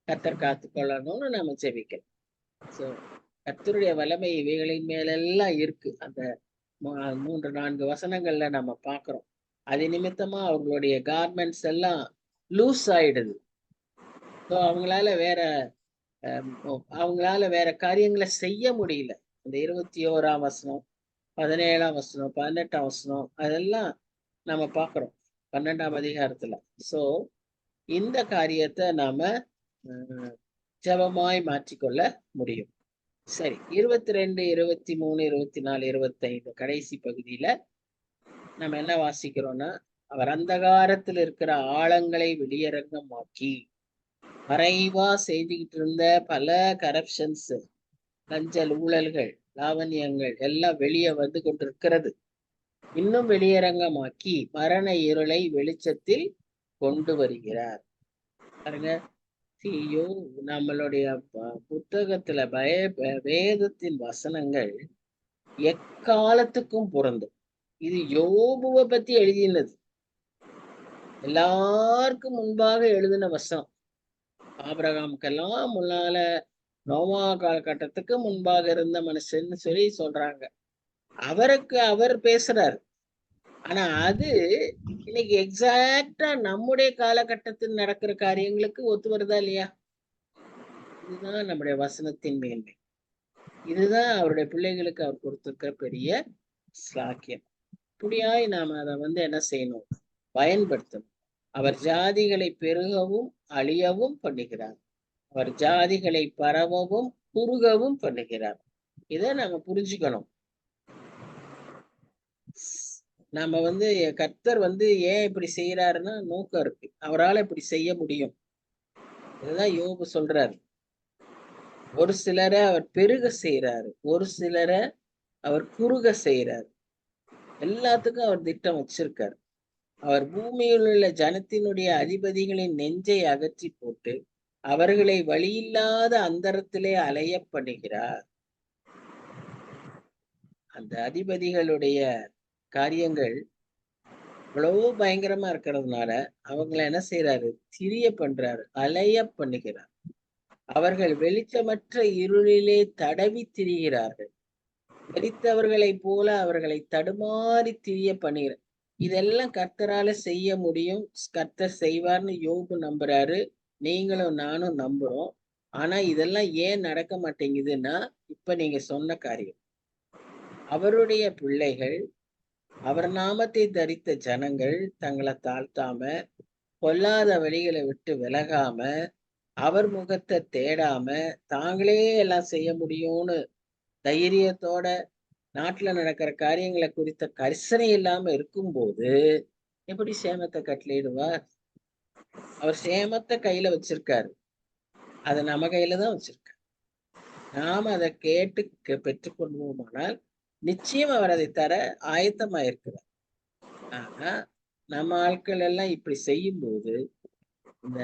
கர்த்தர் காத்துக்கொள்ளணும்னு நாம ஜெபிக்கிறோம். சோ கர்த்தருடைய வல்லமை இவைகளின் மேலெல்லாம் இருக்கு. அந்த 3-4 வசனங்கள்ல நம்ம பாக்குறோம். அது நிமித்தமா அவங்களுடைய கார்மெண்ட்ஸ் எல்லாம் லூஸ் ஆயிடுது. ஸோ அவங்களால வேற காரியங்களை செய்ய முடியல. அந்த 21ஆம் வசனம், 17ஆம் வசனம், 18ஆம் வசனம் அதெல்லாம் நம்ம பார்க்கிறோம் 12ஆம் அதிகாரத்துல. ஸோ இந்த காரியத்தை நாம ஜெபமாய் மாற்றிக்கொள்ள முடியும். சரி, 22, 23, 24, 25 கடைசி பகுதியில நம்ம என்ன வாசிக்கிறோம்னா, அவர் அந்தகாரத்தில் இருக்கிற ஆழங்களை வெளியரங்கமாக்கி மறைவா செய்துகிட்டு இருந்த பல கரப்ஷன்ஸ், லஞ்சல், ஊழல்கள், லாவண்யங்கள் எல்லாம் வெளியே வந்து கொண்டிருக்கிறது. இன்னும் வெளியரங்கமாக்கி மரண இருளை வெளிச்சத்தில் கொண்டு வருகிறார். பாருங்க, ஐயோ, நம்மளுடைய புத்தகத்துல வேதத்தின் வசனங்கள் எக்காலத்துக்கும் பொருந்தும். இது யோபுவை பத்தி எழுதினது, எல்லாருக்கும் முன்பாக எழுதின வசனம். ஆபிரகாமுக்கெல்லாம் முன்னால நோவா காலகட்டத்துக்கு முன்பாக இருந்த மனுஷன்னு சொல்லி சொல்றாங்க. அவர் பேசுறாரு. ஆனா அது இன்னைக்கு எக்ஸாக்டா நம்முடைய காலகட்டத்தில் நடக்கிற காரியங்களுக்கு ஒத்து வருதா இல்லையா? இதுதான் நம்முடைய வசனத்தின் மேன்மை. இதுதான் அவருடைய பிள்ளைகளுக்கு அவர் கொடுத்திருக்கிற பெரிய ஸ்லாக்கியம். இப்படியாய் நாம அதை என்ன செய்யணும்? பயன்படுத்தணும். அவர் ஜாதிகளை பெருகவும் அழியவும் பண்ணுகிறார். அவர் ஜாதிகளை பரவவும் குறுகவும் பண்ணுகிறார். இதை நாம புரிஞ்சுக்கணும். நாம கர்த்தர் ஏன் இப்படி செய்யறாருன்னா நோக்கம் இருக்கு. அவரால் இப்படி செய்ய முடியும். இதுதான் யோபு சொல்றாரு. ஒரு சிலரை அவர் பெருக செய்யறாரு, ஒரு சிலரை அவர் குறுக செய்யறாரு. எல்லாத்துக்கும் அவர் திட்டம் வச்சிருக்காரு. அவர் பூமியில் உள்ள ஜனத்தினுடைய அதிபதிகளின் நெஞ்சை அகற்றி போட்டு அவர்களை வழியில்லாத அந்தரத்திலே அலைய பண்ணுகிறார். அந்த அதிபதிகளுடைய காரியங்கள் இவ்வளவு பயங்கரமா இருக்கிறதுனால அவங்களை என்ன செய்யறாரு? திரிய பண்றாரு, அலைய பண்ணுகிறார். அவர்கள் வெளிச்சமற்ற இருளிலே தடவி திரிகிறார்கள். வெறித்தவர்களை போல அவர்களை தடுமாறி திரிய பண்ணுகிறார். இதெல்லாம் கர்த்தரால செய்ய முடியும், கர்த்தர் செய்வார்னு யோபு நம்புறாரு, நீங்களும் நானும் நம்புறோம். ஆனா இதெல்லாம் ஏன் நடக்க மாட்டேங்குதுன்னா, இப்ப நீங்க சொன்ன காரியம். அவருடைய பிள்ளைகள், அவர் நாமத்தை தரித்த ஜனங்கள் தங்களை தாழ்த்தாம, பொல்லாத வழிகளை விட்டு விலகாம, அவர் முகத்தை தேடாம, தாங்களே எல்லாம் செய்ய முடியும்னு தைரியத்தோட நாட்டுல நடக்கிற காரியங்களை குறித்த கரிசனை இல்லாம இருக்கும்போது எப்படி சேமத்தை கட்டளையிடுவார்? அவர் சேமத்தை கையில வச்சிருக்காரு, அதை நம்ம கையில தான் வச்சிருக்காரு. நாம அதை கேட்டு பெற்றுக்கொள்வோமானால் நிச்சயம் அவர் அதை தர ஆயத்தமா இருக்கிறார். ஆனா நம்ம ஆட்கள் எல்லாம் இப்படி செய்யும் போது இந்த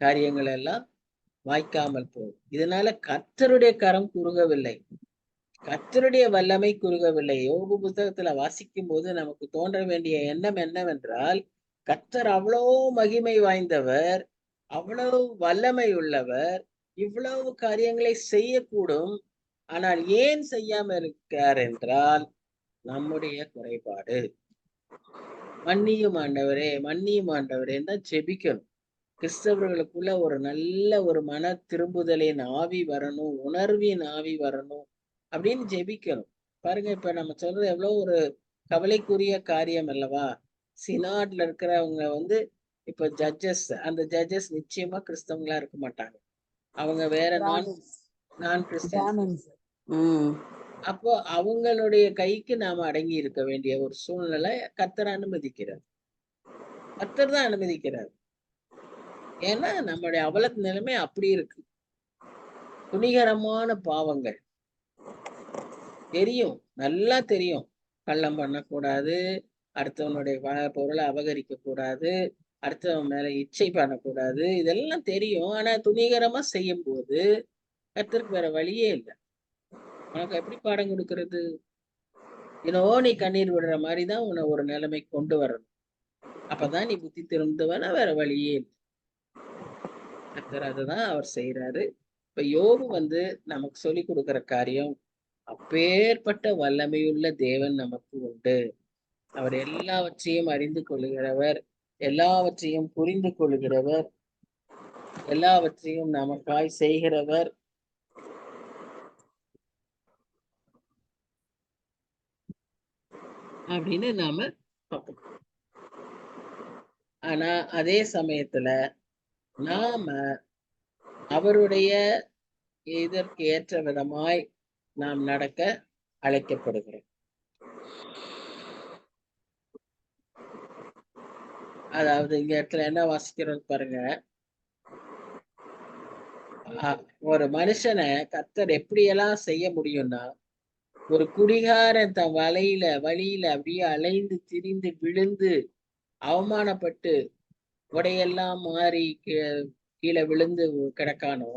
காரியங்கள் எல்லாம் வாய்க்காமல் போகும். இதனால கர்த்தருடைய கரம் குறுகவில்லை, கர்த்தருடைய வல்லமை குறுகவில்லை. யோபு புத்தகத்துல வாசிக்கும் போது நமக்கு தோன்ற வேண்டிய எண்ணம் என்னவென்றால், கர்த்தர் அவ்வளவு மகிமை வாய்ந்தவர், அவ்வளவு வல்லமை உள்ளவர், இவ்வளவு காரியங்களை செய்யக்கூடும். ஆனால் ஏன் செய்யாம இருக்கார் என்றால் நம்முடைய குறைபாடு. மன்னியும் ஆண்டவரே, மன்னியும் ஆண்டவரே தான் ஜெபிக்கணும். கிறிஸ்தவர்களுக்குள்ள ஒரு நல்ல ஒரு மன திரும்புதலின் ஆவி வரணும், உணர்வின் ஆவி வரணும் அப்படின்னு ஜெபிக்கணும். பாருங்க, இப்ப நம்ம சொல்றது எவ்வளவு ஒரு கவலைக்குரிய காரியம் அல்லவா? சினாட்ல இருக்கிறவங்க இப்ப ஜட்ஜஸ், அந்த ஜட்ஜஸ் நிச்சயமா கிறிஸ்தவங்களா இருக்க மாட்டாங்க, அவங்க வேற நான் கிறிஸ்டியன்ஸ். அப்போ அவங்களுடைய கைக்கு நாம அடங்கி இருக்க வேண்டிய ஒரு சூழ்நிலை கர்த்தர் அனுமதிக்கிறார். கர்த்தர் தான் அனுமதிக்கிறார். ஏன்னா நம்மளுடைய அவலத்து நிலைமை அப்படி இருக்கு. துணிகரமான பாவங்கள் தெரியும், நல்லா தெரியும். கள்ளம் பண்ணக்கூடாது, அடுத்தவனுடைய பொருளை அபகரிக்க கூடாது, அடுத்தவன் மேல இச்சை பண்ணக்கூடாது, இதெல்லாம் தெரியும். ஆனா துணிகரமா செய்யும் போது கர்த்தருக்கு வேற வழியே இல்லை. உனக்கு எப்படி பாடம் கொடுக்கறது? நீ கண்ணீர் விடுற மாதிரிதான் உன்னை ஒரு நிலைமை கொண்டு வரணும். அப்பதான் நீ புத்தி திரும்புவனா, வேற வழியே இல்லை. கர்த்தர் அதுதான் அவர் செய்யறாரு. இப்ப யோபு நமக்கு சொல்லி கொடுக்கிற காரியம், அப்பேற்பட்ட வல்லமையுள்ள தேவன் நமக்கு உண்டு. அவர் எல்லாவற்றையும் அறிந்து கொள்கிறவர், எல்லாவற்றையும் புரிந்து கொள்கிறவர், எல்லாவற்றையும் நமக்காய் செய்கிறவர். அப்படின்னு நாம பார்க்கணும். ஆனா அதே சமயத்துல நாம அவருடைய இதற்கு ஏற்ற விதமாய் நாம் நடக்க அழைக்கப்படுகிறோம். அதாவது இந்த இடத்துல என்ன வாசிக்கிறோம் பாருங்க. ஒரு மனுஷனை கர்த்தர் எப்படியெல்லாம் செய்ய முடியும்னா, ஒரு குடிகாரன் தன் வழியில அப்படியே அலைந்து திரிந்து விழுந்து அவமானப்பட்டு உடையெல்லாம் மாறி கீழே விழுந்து கிடக்கானோ,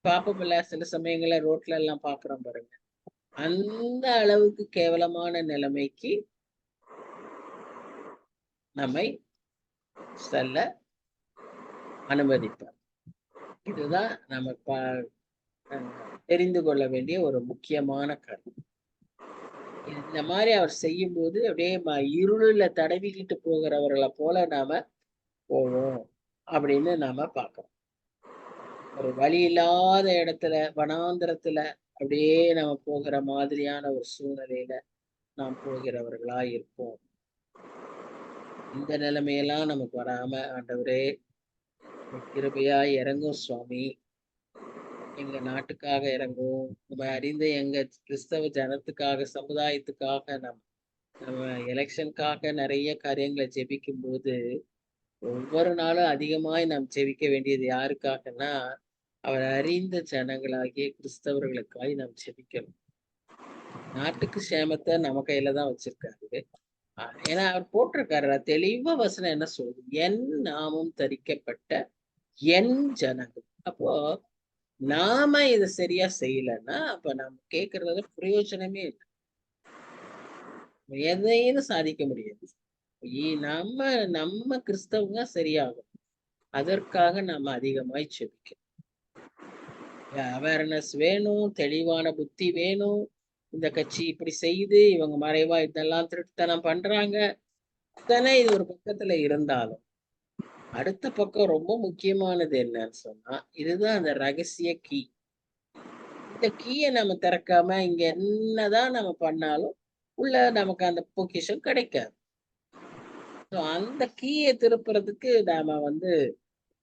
பாப்பமில்ல சில சமயங்கள்ல ரோட்ல எல்லாம் பாக்குறோம் பாருங்க. அந்த அளவுக்கு கேவலமான நிலைமைக்கு நம்மை செல்ல அனுமதிப்பார். இதுதான் நம்ம தெரிந்து கொள்ள வேண்டிய ஒரு முக்கியமான கருத்து. இந்த மாதிரி அவர் செய்யும் போது அப்படியே இருளுல தடவிக்கிட்டு போகிறவர்களை போல நாம போவோம் அப்படின்னு நாம பார்க்கிறோம். ஒரு வழி இல்லாத இடத்துல வனாந்திரத்துல அப்படியே நம்ம போகிற மாதிரியான ஒரு சூழ்நிலையில நாம் போகிறவர்களா இருப்போம். இந்த நிலைமையெல்லாம் நமக்கு வராம ஆண்டவரே கிருபையா இறங்கும் சுவாமி, எங்க நாட்டுக்காக இறங்கும். நம்ம அறிந்த எங்க கிறிஸ்தவ ஜனத்துக்காக, சமுதாயத்துக்காக, நம்ம எலெக்ஷனுக்காக நிறைய காரியங்களை ஜெபிக்கும் போது ஒவ்வொரு நாளும் அதிகமாய் நாம் ஜெபிக்க வேண்டியது யாருக்காகனா, அவர் அறிந்த ஜனங்களாகிய கிறிஸ்தவர்களுக்காக நாம் ஜெபிக்கணும். நாட்டுக்கு சேமத்தை நம்ம கையில தான் வச்சிருக்காரு. ஏன்னா அவர் போட்டிருக்காரு தெளிவா வசனம் என்ன சொல்லுது, என் நாமம் தரிக்கப்பட்ட என் ஜனங்கள். அப்போ நாம இதை சரியா செய்யலன்னா அப்ப நம்ம கேட்கறது பிரயோஜனமே இல்லை, எதையும் சாதிக்க முடியாது. நம்ம நம்ம கிறிஸ்தவங்க சரியாகும், அதற்காக நாம அதிகமாய் செபிக்கணும். அவேர்னஸ் வேணும், தெளிவான புத்தி வேணும். இந்த கட்சி இப்படி செய்யுது, இவங்க மறைவா இதெல்லாம் திருட்டுத்தனம் பண்றாங்க, தானே இது ஒரு பக்கத்துல இருந்தாலும் அடுத்த பக்கம் ரொம்ப முக்கியமானது என்னன்னு சொன்னா, இதுதான் அந்த ரகசிய கீ. இந்த கீயை நம்ம திறக்காம இங்க என்னதான் நம்ம பண்ணாலும் உள்ள நமக்கு அந்த பொக்கிஷம் கிடைக்காது. அந்த கீயை திருப்புறதுக்கு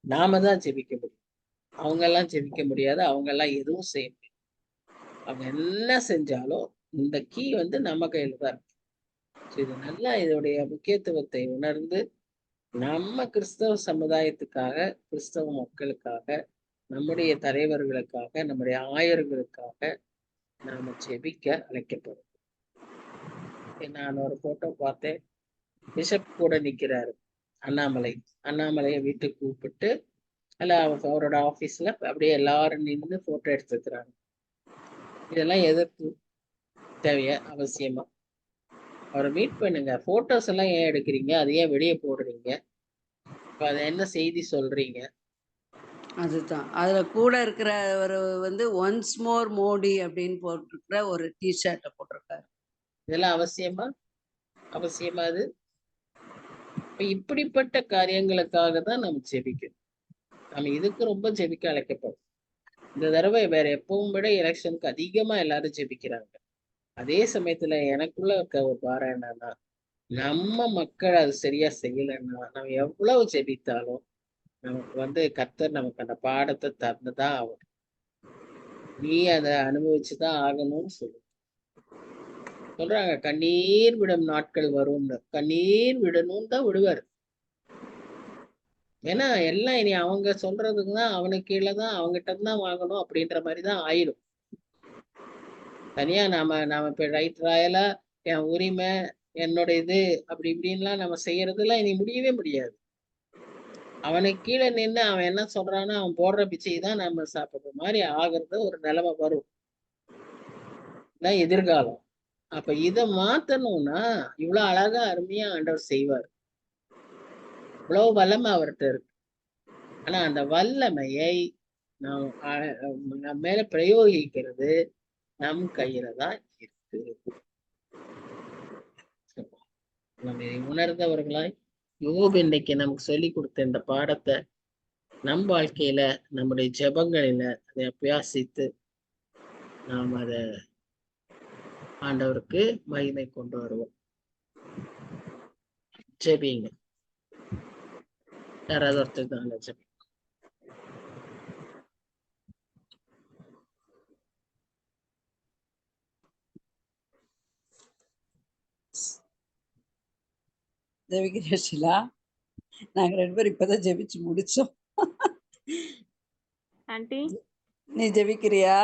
நாம தான் ஜெபிக்க முடியும். அவங்க எல்லாம் ஜெபிக்க முடியாது, அவங்க எல்லாம் எதுவும் செய்ய முடியாது. அவங்க என்ன செஞ்சாலும் இந்த கீ நம்ம கையில தான் இருக்கு. இது நல்லா இதோடைய முக்கியத்துவத்தை உணர்ந்து நம்ம கிறிஸ்தவ சமுதாயத்துக்காக, கிறிஸ்தவ மக்களுக்காக, நம்முடைய தலைவர்களுக்காக, நம்முடைய ஆயர்களுக்காக நாம ஜெபிக்க அழைக்கப்படும். நான் ஒரு போட்டோ பார்த்தேன், பிஷப் கூட நிக்கிறாரு அண்ணாமலையை வீட்டுக்கு கூப்பிட்டு அவரோட ஆபீஸ்ல அப்படியே எல்லாரும் நின்று போட்டோ எடுத்துக்கிறாங்க. இதெல்லாம் எதற்கு தேவையா, அவசியமா? அவரை மீட் பண்ணுங்க. போட்டோஸ் எல்லாம் ஏன் எடுக்கிறீங்க, அது ஏன் வெளியே போடுறீங்க, இப்ப அதை என்ன செய்தி சொல்றீங்க? அதுதான் அதுல கூட இருக்கிறவர் ஒன்ஸ் மோர் மோடி அப்படின்னு போட்டிருக்கிற ஒரு டிஷர்ட்டை போட்டிருக்காரு. இதெல்லாம் அவசியமா அது? இப்படிப்பட்ட காரியங்களுக்காக தான் நம்ம ஜெபிக்கணும். நம்ம இதுக்கு ரொம்ப ஜெபிக்க அழைக்கப்படும். இந்த தடவை வேற எப்பவும் விட எலெக்ஷனுக்கு அதிகமா எல்லாரும் ஜெபிக்கிறாங்க. அதே சமயத்துல எனக்குள்ள இருக்க ஒரு பாரம் என்னன்னா, நம்ம மக்கள் அது சரியா செய்யலைன்னா நம்ம எவ்வளவு ஜெபித்தாலும் நமக்கு கர்த்தர் நமக்கு அந்த பாடத்தை தந்துதான் ஆகும். நீ அதை அனுபவிச்சுதான் ஆகணும்னு சொல்றாங்க. கண்ணீர் விடும் நாட்கள் வரும்னு, கண்ணீர் விடணும்னு தான் விடுவார். ஏன்னா எல்லாம் இனி அவங்க சொல்றதுக்கு தான், அவனுக்கு கீழே தான், அவங்ககிட்ட தான் வாங்கணும் அப்படின்ற மாதிரிதான் ஆயிடும். தனியா நாம இப்ப ரைட் ராயலா என் உரிமை என்னோட இது அப்படி இப்படின்லாம் நம்ம செய்யறதுலாம் இனி முடியவே முடியாது. அவனுக்கு கீழே நின்று அவன் என்ன சொல்றானோ அவன் போடுற பிச்சை தான் நம்ம சாப்பிடுற மாதிரி ஆகிறது ஒரு நிலைமை வரும். எதிர்காலம். அப்ப இதை மாத்தணும்னா இவ்வளவு அழகா அருமையா ஆண்டவர் செய்வார். இவ்வளவு வல்லமை அவர்கிட்ட இருக்கு. ஆனா அந்த வல்லமையை நாம் மேல பிரயோகிக்கிறது நம் கையில தான் இருக்கு. நம்ம இதை உணர்ந்தவர்களாய் யோபு இன்னைக்கு நமக்கு சொல்லி கொடுத்த இந்த பாடத்தை நம் வாழ்க்கையில நம்முடைய ஜெபங்களில அதை அபியாசித்து நாம் அதை ஆண்டவருக்கு மகிமை கொண்டு வருவோம். ஜெபிங்க. யாராவது ஒருத்தர் தான் ஜெபி. ஜெபிக்கிறியா ஷீலா? நாங்க 2 பேரும் இப்பதான் ஜெபிச்சு முடிச்சோம். ஆண்டி நீ ஜெபிக்கிறியா?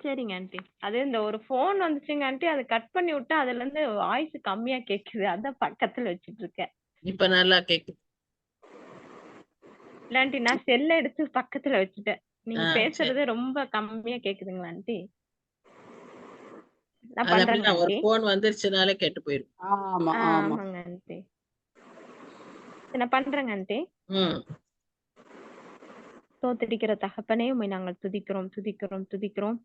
சரிங்க ஆண்டி. அது இந்த ஒரு போன் வந்துச்சுங்க ஆண்டி, அதை கட் பண்ணி விட்டா அதுல இருந்து வாய்ஸ் கம்மியா கேக்குது. அதான் பக்கத்துல வச்சிட்டு இருக்கேன். இப்ப நல்லா கேக்குது. இல்ல ஆண்டி, நான் செல்ல எடுத்து பக்கத்துல வச்சுட்டேன். நீங்க சரி. பேசுறது ரொம்ப கம்மியா கேக்குதுங்களா ஆண்டி? நான் அது பண்றேங்க அப்படிதான், ஒரு ஆண்டி. போன் வந்துருச்சுனாலே கெட்டு போயிரும். ஆமா ஆமா. ஆமாங்க ஆண்டி. நான் பண்றேங்க ஆண்டி. ஸ்தோத்திரிக்கிற தகப்பனே, உம்மை நாங்கள் துதிக்கிறோம் துதிக்கிறோம் துதிக்கிறோம்.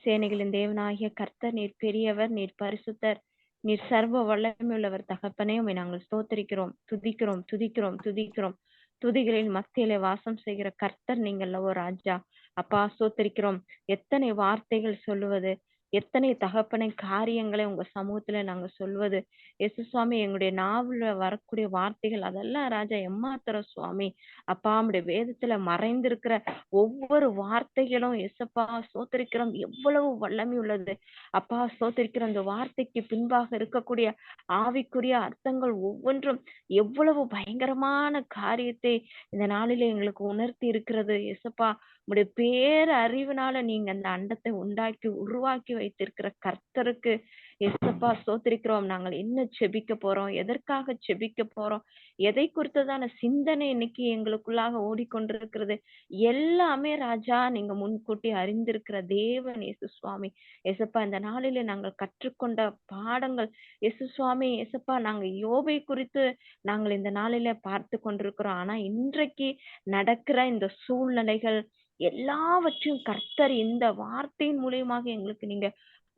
சேனைகளின் தேவனாகிய கர்த்தர், நீர் பெரியவர், நீர் பரிசுத்தர், நீர் சர்வ வல்லமையுள்ளவர் தகப்பனே. உம்மை நாங்கள் ஸ்தோத்திரிக்கிறோம் துதிக்கிறோம் துதிக்கிறோம் துதிக்கிறோம். துதிகளின் மத்தியிலே வாசம் செய்கிற கர்த்தர் நீங்கல்லவோ ராஜா. அப்பா ஸ்தோத்திரிக்கிறோம். எத்தனை வார்த்தைகள் சொல்லுவது, எத்தனை தகப்பனை காரியங்களை உங்க சமூகத்துல நாங்க சொல்வது. இயேசு சுவாமி, எங்களுடைய நாவுல வரக்கூடிய வார்த்தைகள் அதெல்லாம் ராஜா எம்மாத்திரம் சுவாமி. அப்பா, உம்முடைய வேதத்துல மறைந்திருக்கிற ஒவ்வொரு வார்த்தைகளும் இயேசப்பா ஸ்தோத்திரிக்கிறோம், எவ்வளவு வல்லமை உள்ளது. அப்பா ஸ்தோத்திரிக்கிறோம். அந்த வார்த்தைக்கு பின்பாக இருக்கக்கூடிய ஆவிக்குரிய அர்த்தங்கள் ஒவ்வொன்றும் எவ்வளவு பயங்கரமான காரியத்தை இந்த நாளிலே எங்களுக்கு உணர்த்தி இருக்கிறது. இயேசப்பா, உம்முடைய பேர் அறிவினால நீங்க அந்த அண்டத்தை உண்டாக்கி உருவாக்கி வைத்திருக்கிற கர்த்தருக்கு இயேசப்பா ஸ்தோத்திரிக்கிறோம். நாங்கள் என்ன செபிக்க போறோம், எதற்காக செபிக்க போறோம், எதை குறித்ததான சிந்தனை இன்னைக்கு எங்களுக்குள்ளாக ஓடிக்கொண்டிருக்கிறது, எல்லாமே ராஜா நீங்க முன்கூட்டி அறிந்திருக்கிற தேவன் இயேசு சுவாமி. இயேசப்பா, இந்த நாளிலே நாங்கள் கற்றுக்கொண்ட பாடங்கள் இயேசு சுவாமி. இயேசப்பா, நாங்க யோபை குறித்து நாங்கள் இந்த நாளிலே பார்த்து கொண்டிருக்கிறோம். ஆனா இன்றைக்கு நடக்கிற இந்த சூழ்நிலைகள் எல்லாவற்றையும் கர்த்தர் இந்த வார்த்தையின் மூலியமாக எங்களுக்கு நீங்க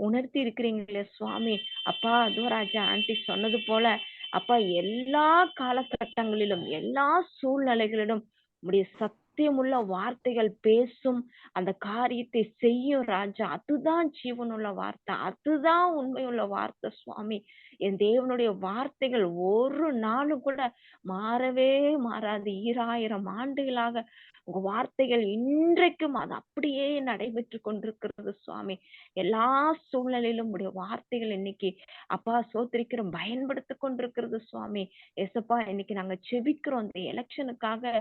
உணர்த்தி இருக்கிறீங்களே சுவாமி. அப்பா, அதோ ராஜா ஆண்டி சொன்னது போல அப்பா, எல்லா காலகட்டங்களிலும் எல்லா சூழ்நிலைகளிலும் உம்முடைய சத்தியமுள்ள வார்த்தைகள் பேசும், அந்த காரியத்தை செய்யும் ராஜா. அதுதான் ஜீவனுள்ள வார்த்தை, அதுதான் உண்மையுள்ள வார்த்தை சுவாமி. என் தேவனுடைய வார்த்தைகள் ஒரு நாளும் கூட மாறவே மாறாது. 2000 ஆண்டுகளாக உங்க வார்த்தைகள் இன்றைக்கும் அது அப்படியே நடைபெற்று கொண்டிருக்கிறது சுவாமி. எல்லா சூழ்நிலையிலும் உடைய வார்த்தைகள் இன்னைக்கு அப்பா சோத்திரிக்கிறோம் பயன்படுத்தி கொண்டிருக்கிறது சுவாமி. ஏசப்பா, இன்னைக்கு நாங்க செபிக்கிறோம் இந்த எலெக்ஷனுக்காக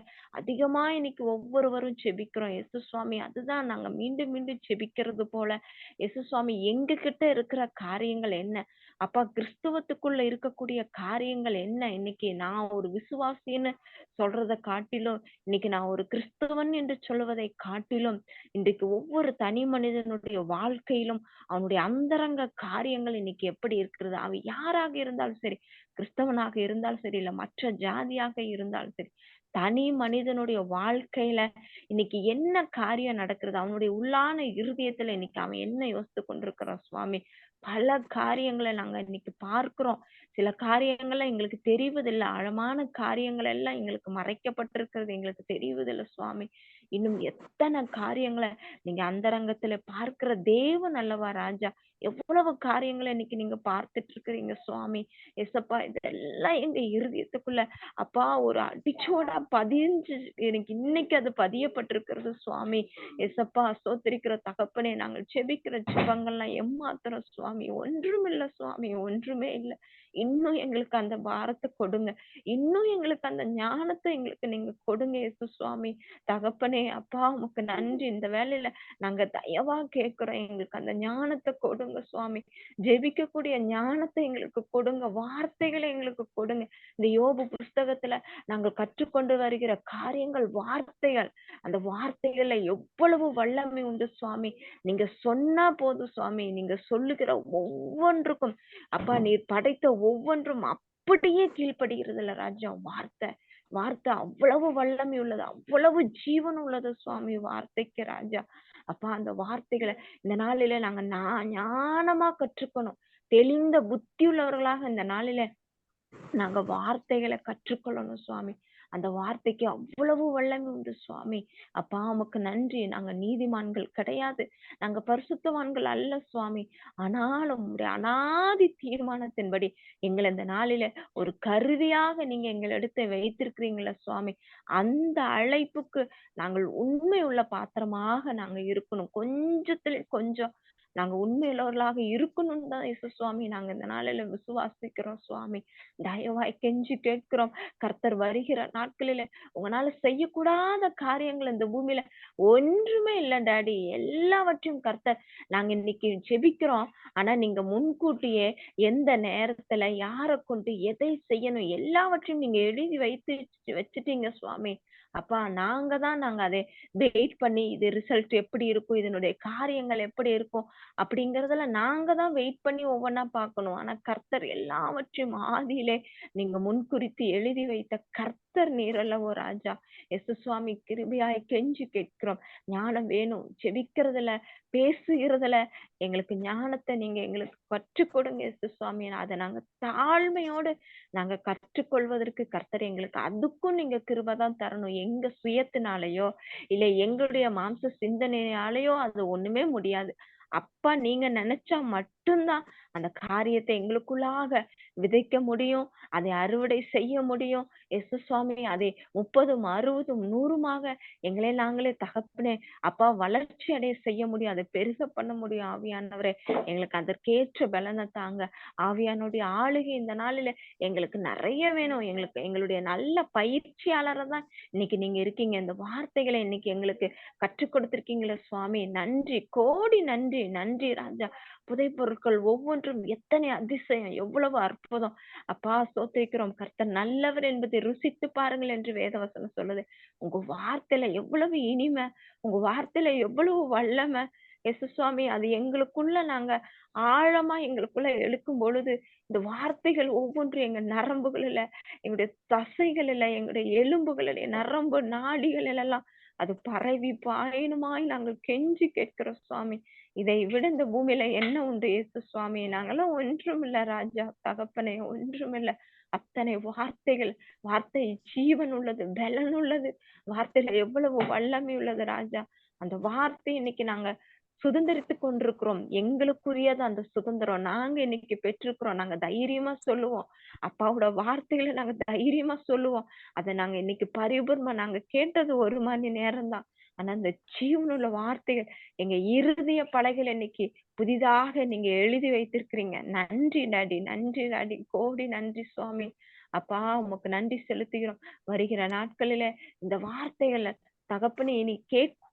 அதிகமா. இன்னைக்கு ஒவ்வொருவரும் செபிக்கிறோம் இயேசு சுவாமி. அதுதான் நாங்க மீண்டும் மீண்டும் செபிக்கிறது போல. இயேசு சுவாமி, எங்க கிட்ட இருக்கிற காரியங்கள் என்ன அப்பா, கிறிஸ்துவத்துக்குள்ள இருக்கக்கூடிய காரியங்கள் என்ன? இன்னைக்கு நான் ஒரு விசுவாசின்னு சொல்றதை காட்டிலும், இன்னைக்கு நான் ஒரு கிறிஸ்தவன் என்று சொல்வதை காட்டிலும், இன்றைக்கு ஒவ்வொரு தனி மனிதனுடைய வாழ்க்கையிலும் அவனுடைய அந்தரங்க காரியங்கள் இன்னைக்கு எப்படி இருக்கிறது, அவன் யாராக இருந்தாலும் சரி, கிறிஸ்தவனாக இருந்தாலும் சரி, இல்ல மற்ற ஜாதியாக இருந்தாலும் சரி, தனி மனிதனுடைய வாழ்க்கையில இன்னைக்கு என்ன காரியம் நடக்கிறது, அவனுடைய உள்ளான இருதயத்துல இன்னைக்கு அவன் என்ன யோசித்து கொண்டிருக்கிறான் சுவாமி. பல காரியங்களை நாங்க இன்னைக்கு பார்க்கிறோம். சில காரியங்கள்ல எங்களுக்கு தெரிவதில்லை, ஆழமான காரியங்கள் எல்லாம் எங்களுக்கு மறைக்கப்பட்டிருக்கிறது எங்களுக்கு தெரிவதில்லை சுவாமி. இன்னும் எத்தனை காரியங்களை நீங்க அந்தரங்கத்துல பார்க்கிற தேவன் அல்லவா ராஜா. எவ்வளவு காரியங்களை இன்னைக்கு நீங்க பார்த்துட்டு இருக்கிறீங்க சுவாமி. எசப்பா, இதெல்லாம் எங்க இருதயத்துக்குள்ள அப்பா ஒரு அடிச்சோடா பதிஞ்சு எனக்கு இன்னைக்கு அது பதியப்பட்டிருக்கிறது சுவாமி. எசப்பா சோத்திரிக்கிற தகப்பனே, நாங்கள் செபிக்கிற ஜெபங்கள்லாம் எம்மாத்திரம் சுவாமி, ஒன்றுமில்ல சுவாமி, ஒன்றுமே இல்லை. இன்னும் எங்களுக்கு அந்த பாரத்தை கொடுங்க, இன்னும் எங்களுக்கு அந்த ஞானத்தை எங்களுக்கு நீங்க கொடுங்க இயேசு சுவாமி. தகப்பனே அப்பா, உமக்கு நன்றி. இந்த வேலையில நாங்க தயவா கேட்கிறோம், எங்களுக்கு அந்த ஞானத்தை கொடுங்க சுவாமி. ஜெபிக்கக்கூடிய ஞானத்தை எங்களுக்கு கொடுங்க, வார்த்தைகளை எங்களுக்கு கொடுங்க. இந்த யோபு புஸ்தகத்துல நாங்கள் கற்றுக்கொண்டு வருகிற காரியங்கள் வார்த்தைகள், அந்த வார்த்தைகள்ல எவ்வளவு வல்லமை உண்டு சுவாமி. நீங்க சொன்னா போதும் சுவாமி, நீங்க சொல்லுகிற ஒவ்வொன்றுக்கும் அப்பா, நீர் படைத்த ஒவ்வொன்றும் அப்படியே கீழ்ப்படுகிறது இல்ல ராஜா. வார்த்தை வார்த்தை அவ்வளவு வல்லமை உள்ளது, அவ்வளவு ஜீவன் உள்ளது சுவாமி வார்த்தைக்கு ராஜா. அப்பா, அந்த வார்த்தைகளை இந்த நாளில நாங்க ஞானமா கற்றுக்கணும், தெளிந்த புத்தி உள்ளவர்களாக இந்த நாளில நாங்க வார்த்தைகளை கற்றுக்கொள்ளணும் சுவாமி. அந்த வார்த்தைக்கு அவ்வளவு வல்லமை உண்டு சுவாமி. அப்பா உமக்கு நன்றி. நாங்க நீதிமான்கள் கிடையாது. நாங்க பரிசுத்தவான்கள் அல்ல சுவாமி. ஆனாலும் உம்முடைய அனாதி தீர்மானத்தின்படி எங்களை இந்த நாளில ஒரு கருவியாக நீங்க எங்களிடத்தை வைத்திருக்கிறீங்களா சுவாமி. அந்த அழைப்புக்கு நாங்கள் உண்மை உள்ள பாத்திரமாக நாங்க இருக்கணும். கொஞ்சத்துல கொஞ்சம் நாங்க உண்மையுள்ளவர்களாக இருக்கணும்னு தான் இயேசு சுவாமி நாங்க இந்த நாளில விசுவாசிக்கிறோம் சுவாமி. தயவாய் கெஞ்சி கேட்கிறோம். கர்த்தர் வருகிற நாட்களில உங்களால செய்யக்கூடாத காரியங்கள் இந்த பூமியில ஒன்றுமே இல்ல டாடி. எல்லாவற்றையும் கர்த்தர் நாங்க இன்னைக்கு ஜெபிக்கிறோம். ஆனா நீங்க முன்கூட்டியே எந்த நேரத்துல யாரை கொண்டு எதை செய்யணும் எல்லாவற்றையும் நீங்க எழுதி வைத்து வச்சுட்டீங்க சுவாமி. அப்பா நாங்க அதை வெயிட் பண்ணி இது ரிசல்ட் எப்படி இருக்கும், இதனுடைய காரியங்கள் எப்படி இருக்கும் அப்படிங்கறதுல நாங்க தான் வெயிட் பண்ணி ஒவ்வொன்னா பார்க்கணும். ஆனா கர்த்தர் எல்லாவற்றையும் ஆதியிலே நீங்க முன்குறித்து எழுதி வைத்த கர்த்தர் நீர் அல்லவோ ராஜா. எஸ் சுவாமி கிருபையாய் கெஞ்சி கேட்கிறோம். ஞானம் வேணும். ஜெபிக்கிறதுல பேசுகிறதுல எங்களுக்கு ஞானத்தை நீங்க எங்களுக்கு கற்றுக் கொடுங்க எஸ் சுவாமி. அதை நாங்க தாழ்மையோடு நாங்க கற்றுக்கொள்வதற்கு கர்த்தர் எங்களுக்கு அதுக்கும் நீங்க கிருபை தான் தரணும். எங்க சுயத்தினாலேயோ இல்ல எங்களுடைய மாம்ச சிந்தனையாலேயோ அது ஒண்ணுமே முடியாது. அப்பா நீங்க நினைச்சா மட்டும்தான் அந்த காரியத்தை எங்களுக்குள்ளாக விதைக்க முடியும். அதை அறுவடை செய்ய முடியும். எஸ் சுவாமி அதை 30, 60, 100மாக எங்களை நாங்களே தகப்பனே அப்பா வளர்ச்சி அடைய செய்ய முடியும். அதை பெருக பண்ண முடியும். ஆவியானவரே எங்களுக்கு அதற்கேற்ற பலனை தாங்க. ஆவியானுடைய ஆளுகை இந்த நாளில எங்களுக்கு நிறைய வேணும். எங்களுக்கு எங்களுடைய நல்ல பயிற்சியாளரை தான் இன்னைக்கு நீங்க இருக்கீங்க. இந்த வார்த்தைகளை இன்னைக்கு எங்களுக்கு கற்றுக் கொடுத்திருக்கீங்களே சுவாமி. நன்றி, கோடி நன்றி. நன்றி ராஜா. புதை பொருட்கள் ஒவ்வொன்றும் எத்தனை அதிசயம், எவ்வளவு அற்புதம். அப்பா ஸ்தோத்திரிக்கிறோம். கர்த்தர் நல்லவர் என்பதை ருசித்து பாருங்கள் என்று வேதவசனம் சொல்லுது. உங்க வார்த்தையில எவ்வளவு இனிமை, உங்க வார்த்தையில எவ்வளவு வல்லமை. எஸ் சுவாமி அது எங்களுக்குள்ள நாங்க ஆழமா எங்களுக்குள்ள எழுக்கும் பொழுது இந்த வார்த்தைகள் ஒவ்வொன்றும் எங்க நரம்புகளில, எங்களுடைய தசைகளில, எங்களுடைய எலும்புகளில, நரம்பு நாடிகளில் எல்லாம் அது பரவி பாயணுமாய் நாங்கள் கெஞ்சி கேட்கிறோம் சுவாமி. இதை விட இந்த பூமியில என்ன உண்டு இயேசு சுவாமி. நாங்கெல்லாம் ஒன்றுமில்ல ராஜா தகப்பனே, ஒன்றுமில்ல. அத்தனை வார்த்தைகள், வார்த்தை ஜீவன் உள்ளது, பலன் உள்ளது. வார்த்தையில எவ்வளவு வல்லமை உள்ளது ராஜா. அந்த வார்த்தை இன்னைக்கு நாங்க சுதந்திரித்துக் கொண்டிருக்கிறோம். எங்களுக்குரியது அந்த சுதந்திரம். நாங்க இன்னைக்கு பெற்றிருக்கிறோம். நாங்க தைரியமா சொல்லுவோம். அப்பாவோட வார்த்தைகளை நாங்க தைரியமா சொல்லுவோம். அதை நாங்க இன்னைக்கு பரிபூர்ணமா நாங்க கேட்டது 1 மணி நேரம் தான். ஆனா அந்த ஜீவனுள்ள வார்த்தைகள் எங்க இருதய பலகையில இன்னைக்கு புதிதாக நீங்க எழுதி வைத்திருக்கிறீங்க. நன்றி டாடி, நன்றி டாடி, கோடி நன்றி சுவாமி. அப்பா உமக்கு நன்றி செலுத்துகிறோம். வருகிற நாட்களில இந்த வார்த்தைகளை தகப்பனே இனி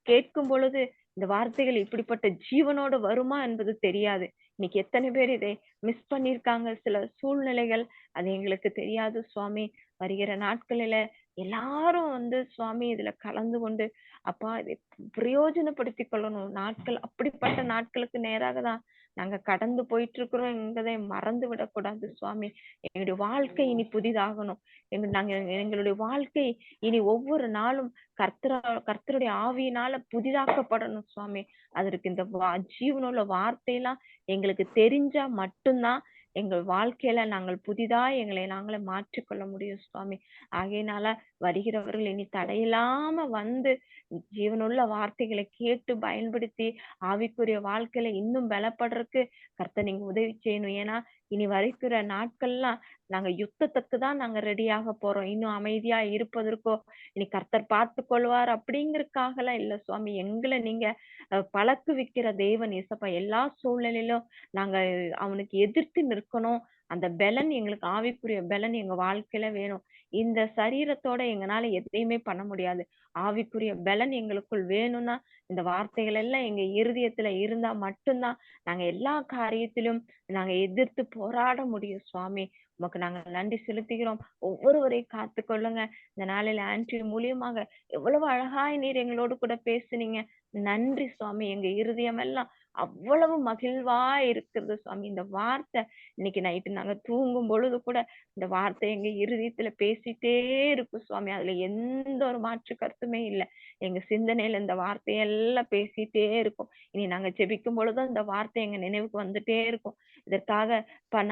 கேட்கும் பொழுது இந்த வார்த்தைகள் இப்படிப்பட்ட ஜீவனோட வருமா என்பது தெரியாது. இன்னைக்கு எத்தனை பேர் இதை மிஸ் பண்ணிருக்காங்க. சில சூழ்நிலைகள் அது எங்களுக்கு தெரியாது சுவாமி. வருகிற நாட்களில எல்லாரும் சுவாமி இதுல கலந்து கொண்டு அப்பா இதை பிரயோஜனப்படுத்திக் கொள்ளணும். நாட்கள் அப்படிப்பட்ட நாட்களுக்கு நேராக தான் நாங்க கடந்து போயிட்டு இருக்கிறோம் என்பதை மறந்து விடக்கூடாது சுவாமி. எங்களுடைய வாழ்க்கை இனி புதிதாகணும். எங்களுடைய வாழ்க்கை இனி ஒவ்வொரு நாளும் கர்த்தருடைய ஆவியினால புதிதாக்கப்படணும் சுவாமி. அதற்கு இந்த ஜீவனுள்ள வார்த்தையெல்லாம் எங்களுக்கு தெரிஞ்சா மட்டும்தான் எங்கள் வாழ்க்கையில நாங்கள் புதிதாய் எங்களை நாங்களே மாற்றிக்கொள்ள முடியும் சுவாமி. ஆகையினால வருகிறவர்கள் இனி தடையில்லாம ஜீவனுள்ள வார்த்தைகளை கேட்டு பயன்படுத்தி ஆவிக்குரிய வாழ்க்கையில இன்னும் பலப்படுறதுக்கு கர்த்தர் நீங்க உதவி செய்யணும். ஏன்னா இனி வருகிற நாட்கள்லாம் நாங்க யுத்தத்துக்கு தான் நாங்க ரெடியாக போறோம். இன்னும் அமைதியா இருப்பதற்கோ இனி கர்த்தர் பார்த்து கொள்வார் அப்படிங்கறதுக்காக எல்லாம் இல்ல சுவாமி. எங்களை நீங்க பழக்குவிக்கிற தேவன் இயேசப்பா. எல்லா சூழ்நிலையிலும் நாங்க அவனுக்கு எதிர்த்து நிற்கணும். அந்த பலன் எங்களுக்கு ஆவிக்குரிய பலன் எங்க வாழ்க்கையில வேணும். இந்த சரீரத்தோட எங்கனால எதையுமே பண்ண முடியாது. ஆவிக்குரிய பலன் எங்களுக்குள் வேணும்னா இந்த வார்த்தைகள் எல்லாம் எங்க இருதயத்துல இருந்தா மட்டும்தான் நாங்க எல்லா காரியத்திலும் நாங்க எதிர்த்து போராட முடியும் சுவாமி. உமக்கு நாங்க நன்றி செலுத்துகிறோம். ஒவ்வொருவரையும் காத்து கொள்ளுங்க. இந்த நாளில் ஆன்டி மூலியமாக எவ்வளவு அழகாய் நீர் எங்களோடு கூட பேசுனீங்க. நன்றி சுவாமி. எங்க இருதயம் எல்லாம் அவ்வளவு மகிழ்வா இருக்கிறது சுவாமி. இந்த வார்த்தை இன்னைக்கு நைட்டு நாங்க தூங்கும் பொழுது கூட இந்த வார்த்தை எங்க இருதயத்துல பேசிட்டே இருக்கும் சுவாமி. அதுல எந்த ஒரு மாற்று கருத்துமே இல்ல. எங்க சிந்தனையில இந்த வார்த்தையெல்லாம் பேசிட்டே இருக்கும். இனி நாங்க ஜெபிக்கும் பொழுதும் இந்த வார்த்தை எங்க நினைவுக்கு வந்துட்டே இருக்கும். இதற்காக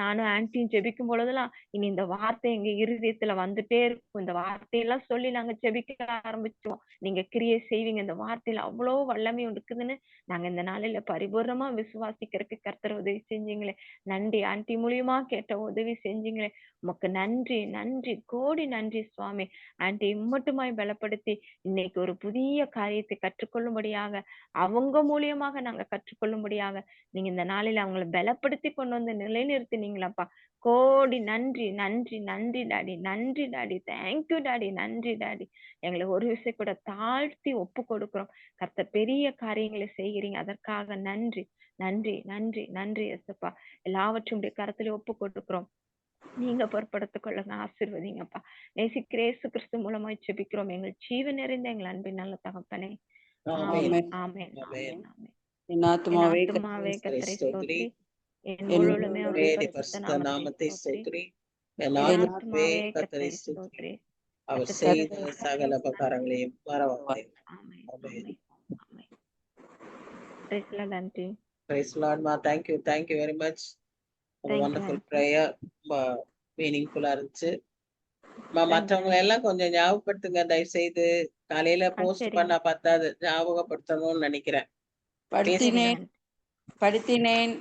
நானும் ஆன்ட்டியும் ஜெபிக்கும் பொழுதெல்லாம் இனி இந்த வார்த்தை எங்க இருதயத்துல வந்துட்டே இருக்கும். இந்த வார்த்தையெல்லாம் சொல்லி நாங்க ஜெபிக்க ஆரம்பிச்சோம். நீங்க கிரியை செய்வீங்க. இந்த வார்த்தையில அவ்வளவு வல்லமை இருக்குதுன்னு நாங்க இந்த நாளில பரிபூர்ணமா விசுவாசிக்கிறதுக்கு கர்த்தர் உதவி செஞ்சீங்களே. நன்றி. ஆன்ட்டி மூலியமா கேட்ட உதவி செஞ்சீங்களே. உமக்கு நன்றி, நன்றி, கோடி நன்றி சுவாமி. ஆன்ட்டி இம்மட்டுமாய் பலப்படுத்தி இன்னைக்கு ஒரு புதிய காரியத்தை கற்றுக்கொள்ளும்படியாக, அவங்க மூலியமாக நாங்க கற்றுக்கொள்ளும்படியாக நீங்க இந்த நாளில அவங்களை பலப்படுத்தி கொண்டு வந்து நிலைநிறுத்தினீங்களப்பா. கோடி நன்றி, நன்றி, நன்றி டாடி, நன்றி டாடி, தேங்க்யூ டாடி, நன்றி டாடி. எங்களை ஒரு விஷயம் கூட தாழ்த்தி ஒப்பு கொடுக்கிறோம். கர்த்தர் பெரிய காரியங்களை செய்கிறீங்க. அதற்காக நன்றி, நன்றி, நன்றி, நன்றி ஏசப்பா. எல்லாவற்றையும் உடைய கரத்துல ஒப்பு கொடுக்கிறோம். நீங்க பொறுப்படுத்திக் கொள்ளுங்க, ஆசீர்வதிங்கப்பா. நேசிக்கிற இயேசு கிறிஸ்து மூலமாய் ஜெபிக்கிறோம் எங்கள் ஜீவன் நிறைந்த எங்கள் அன்பின் நல்ல தகப்பனே. ஆமென், ஆமென். ஆமென், ஆமென். ஆமென், ஆமென். என் என் ஆத்துமாவே ஆத்துமாவே கர்த்தரை கர்த்தரை ஸ்தோத்திரி. ஸ்தோத்திரி, என் என் முழுவதுமே அவருடைய அவருடைய பரிசுத்த பரிசுத்த நாமத்தை நாமத்தை ஸ்தோத்திரி. ஸ்தோத்திரி. என் என் என் ஆத்துமாவே ஆத்துமாவே கர்த்தரை கர்த்தரை ஸ்தோத்திரி. ஸ்தோத்திரி. அவர் கர்த்தர் செய்த செய்த சகல சகல உபகாரங்களையும் மறவாதே. ஆமென், ஆமென். ஆமென், ஆமென். Praise the Lord, aunty. Praise the Lord, ma. Thank you very much for a Thank you, wonderful aunty. prayer. மீனிங்ஃபுல்லா இருந்துச்சு. Thank you, மற்றவங்களை aunty. எல்லாம் கொஞ்சம் ஞாபகப்படுத்துங்க தயவு செய்து. காலையில போஸ்ட் சரிங்க. பண்ண பத்தாது, ஞாபகப்படுத்தணும்னு நினைக்கிறேன். படுத்தினேன் சரிங்க. படுத்தினேன்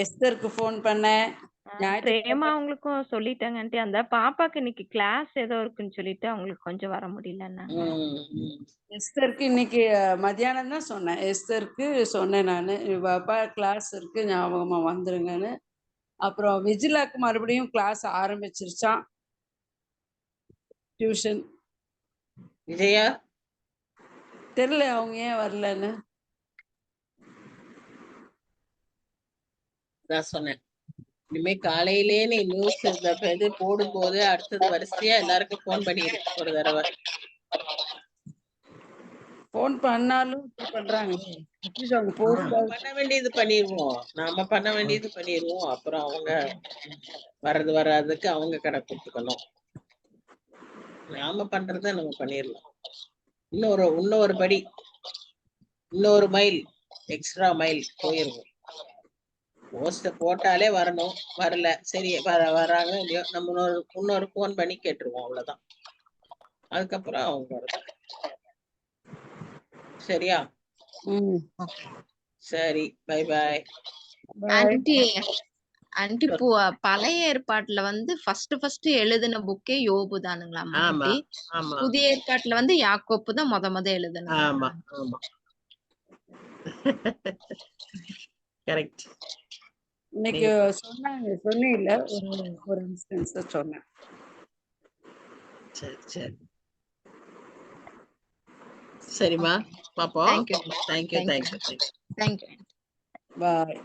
எஸ்தருக்கு ஃபோன் பண்ணேன். பிரேமா ஞாயிற்றுக்கிழமை அவங்களுக்கும் சொல்லிட்டாங்க ஆண்டி. அந்த பாப்பாக்கு இன்னைக்கு கிளாஸ் ஏதோ இருக்குன்னு சொல்லிட்டு அவங்களுக்கு கொஞ்சம் வர முடியலன்னாங்க. எஸ்தருக்கு இன்னைக்கு மத்தியானம் தான் சொன்னேன். எஸ்தருக்கு சொன்னேன் நான், பாப்பா கிளாஸ் இருக்கு ஞாபகமா வந்துருங்கன்னு. அப்புறம் விஜிலாக்கு மறுபடியும் கிளாஸ் ஆரம்பிச்சிருச்சான், டியூஷன். விஜயா தெரியல அவங்க ஏன் வரலன்னு. நான் சொன்னேன், இனிமே காலையிலே நீ நியூஸ் இது போடும்போது அடுத்தது வரிசையா எல்லாருக்கும் போன் பண்ணிடு ஒரு தடவை. போன் பண்ணாலும் இப்படி பண்றாங்க. பண்ண வேண்டியது பண்ணிடுவோம், நாம பண்ண வேண்டியது பண்ணிடுவோம். அப்புறம் அவங்க வர்றது வராதுக்கு அவங்க கணக்கு கொடுத்துக்கணும். நாம பண்றத நம்ம பண்ணிடலாம். இன்னொரு படி, இன்னொரு மைல், எக்ஸ்ட்ரா மைல் போயிருவோம். போஸ்ட போட்டாலே வரணும், வரல சரி வராங்க இல்லையோ, நம்ம இன்னொரு போன் பண்ணி கேட்டுருவோம், அவ்வளவுதான். அதுக்கப்புறம் அவங்க சரியா? சரி, பை பாய். ஆன்ட்டி ஆன்ட்டி பழைய ஏற்பாட்டுல வந்து ஃபர்ஸ்ட் எழுதின புக்கே யோபு தானுங்களா ஆன்ட்டி? புதிய ஏற்பாட்டுல வந்து யாக்கோப்பு தான் முத எழுதுனாங்க. ஆமா ஆமா கரெக்ட். இன்னைக்கு சொன்னாங்க, சொன்னீங்கல்ல, ஒரு இன்ஸ்டன்ஸ் சொன்னேன். சரி சரி சரிம்மா, பாப்போம். தேங்க்யூ. தேங்க்யூ. பாய்.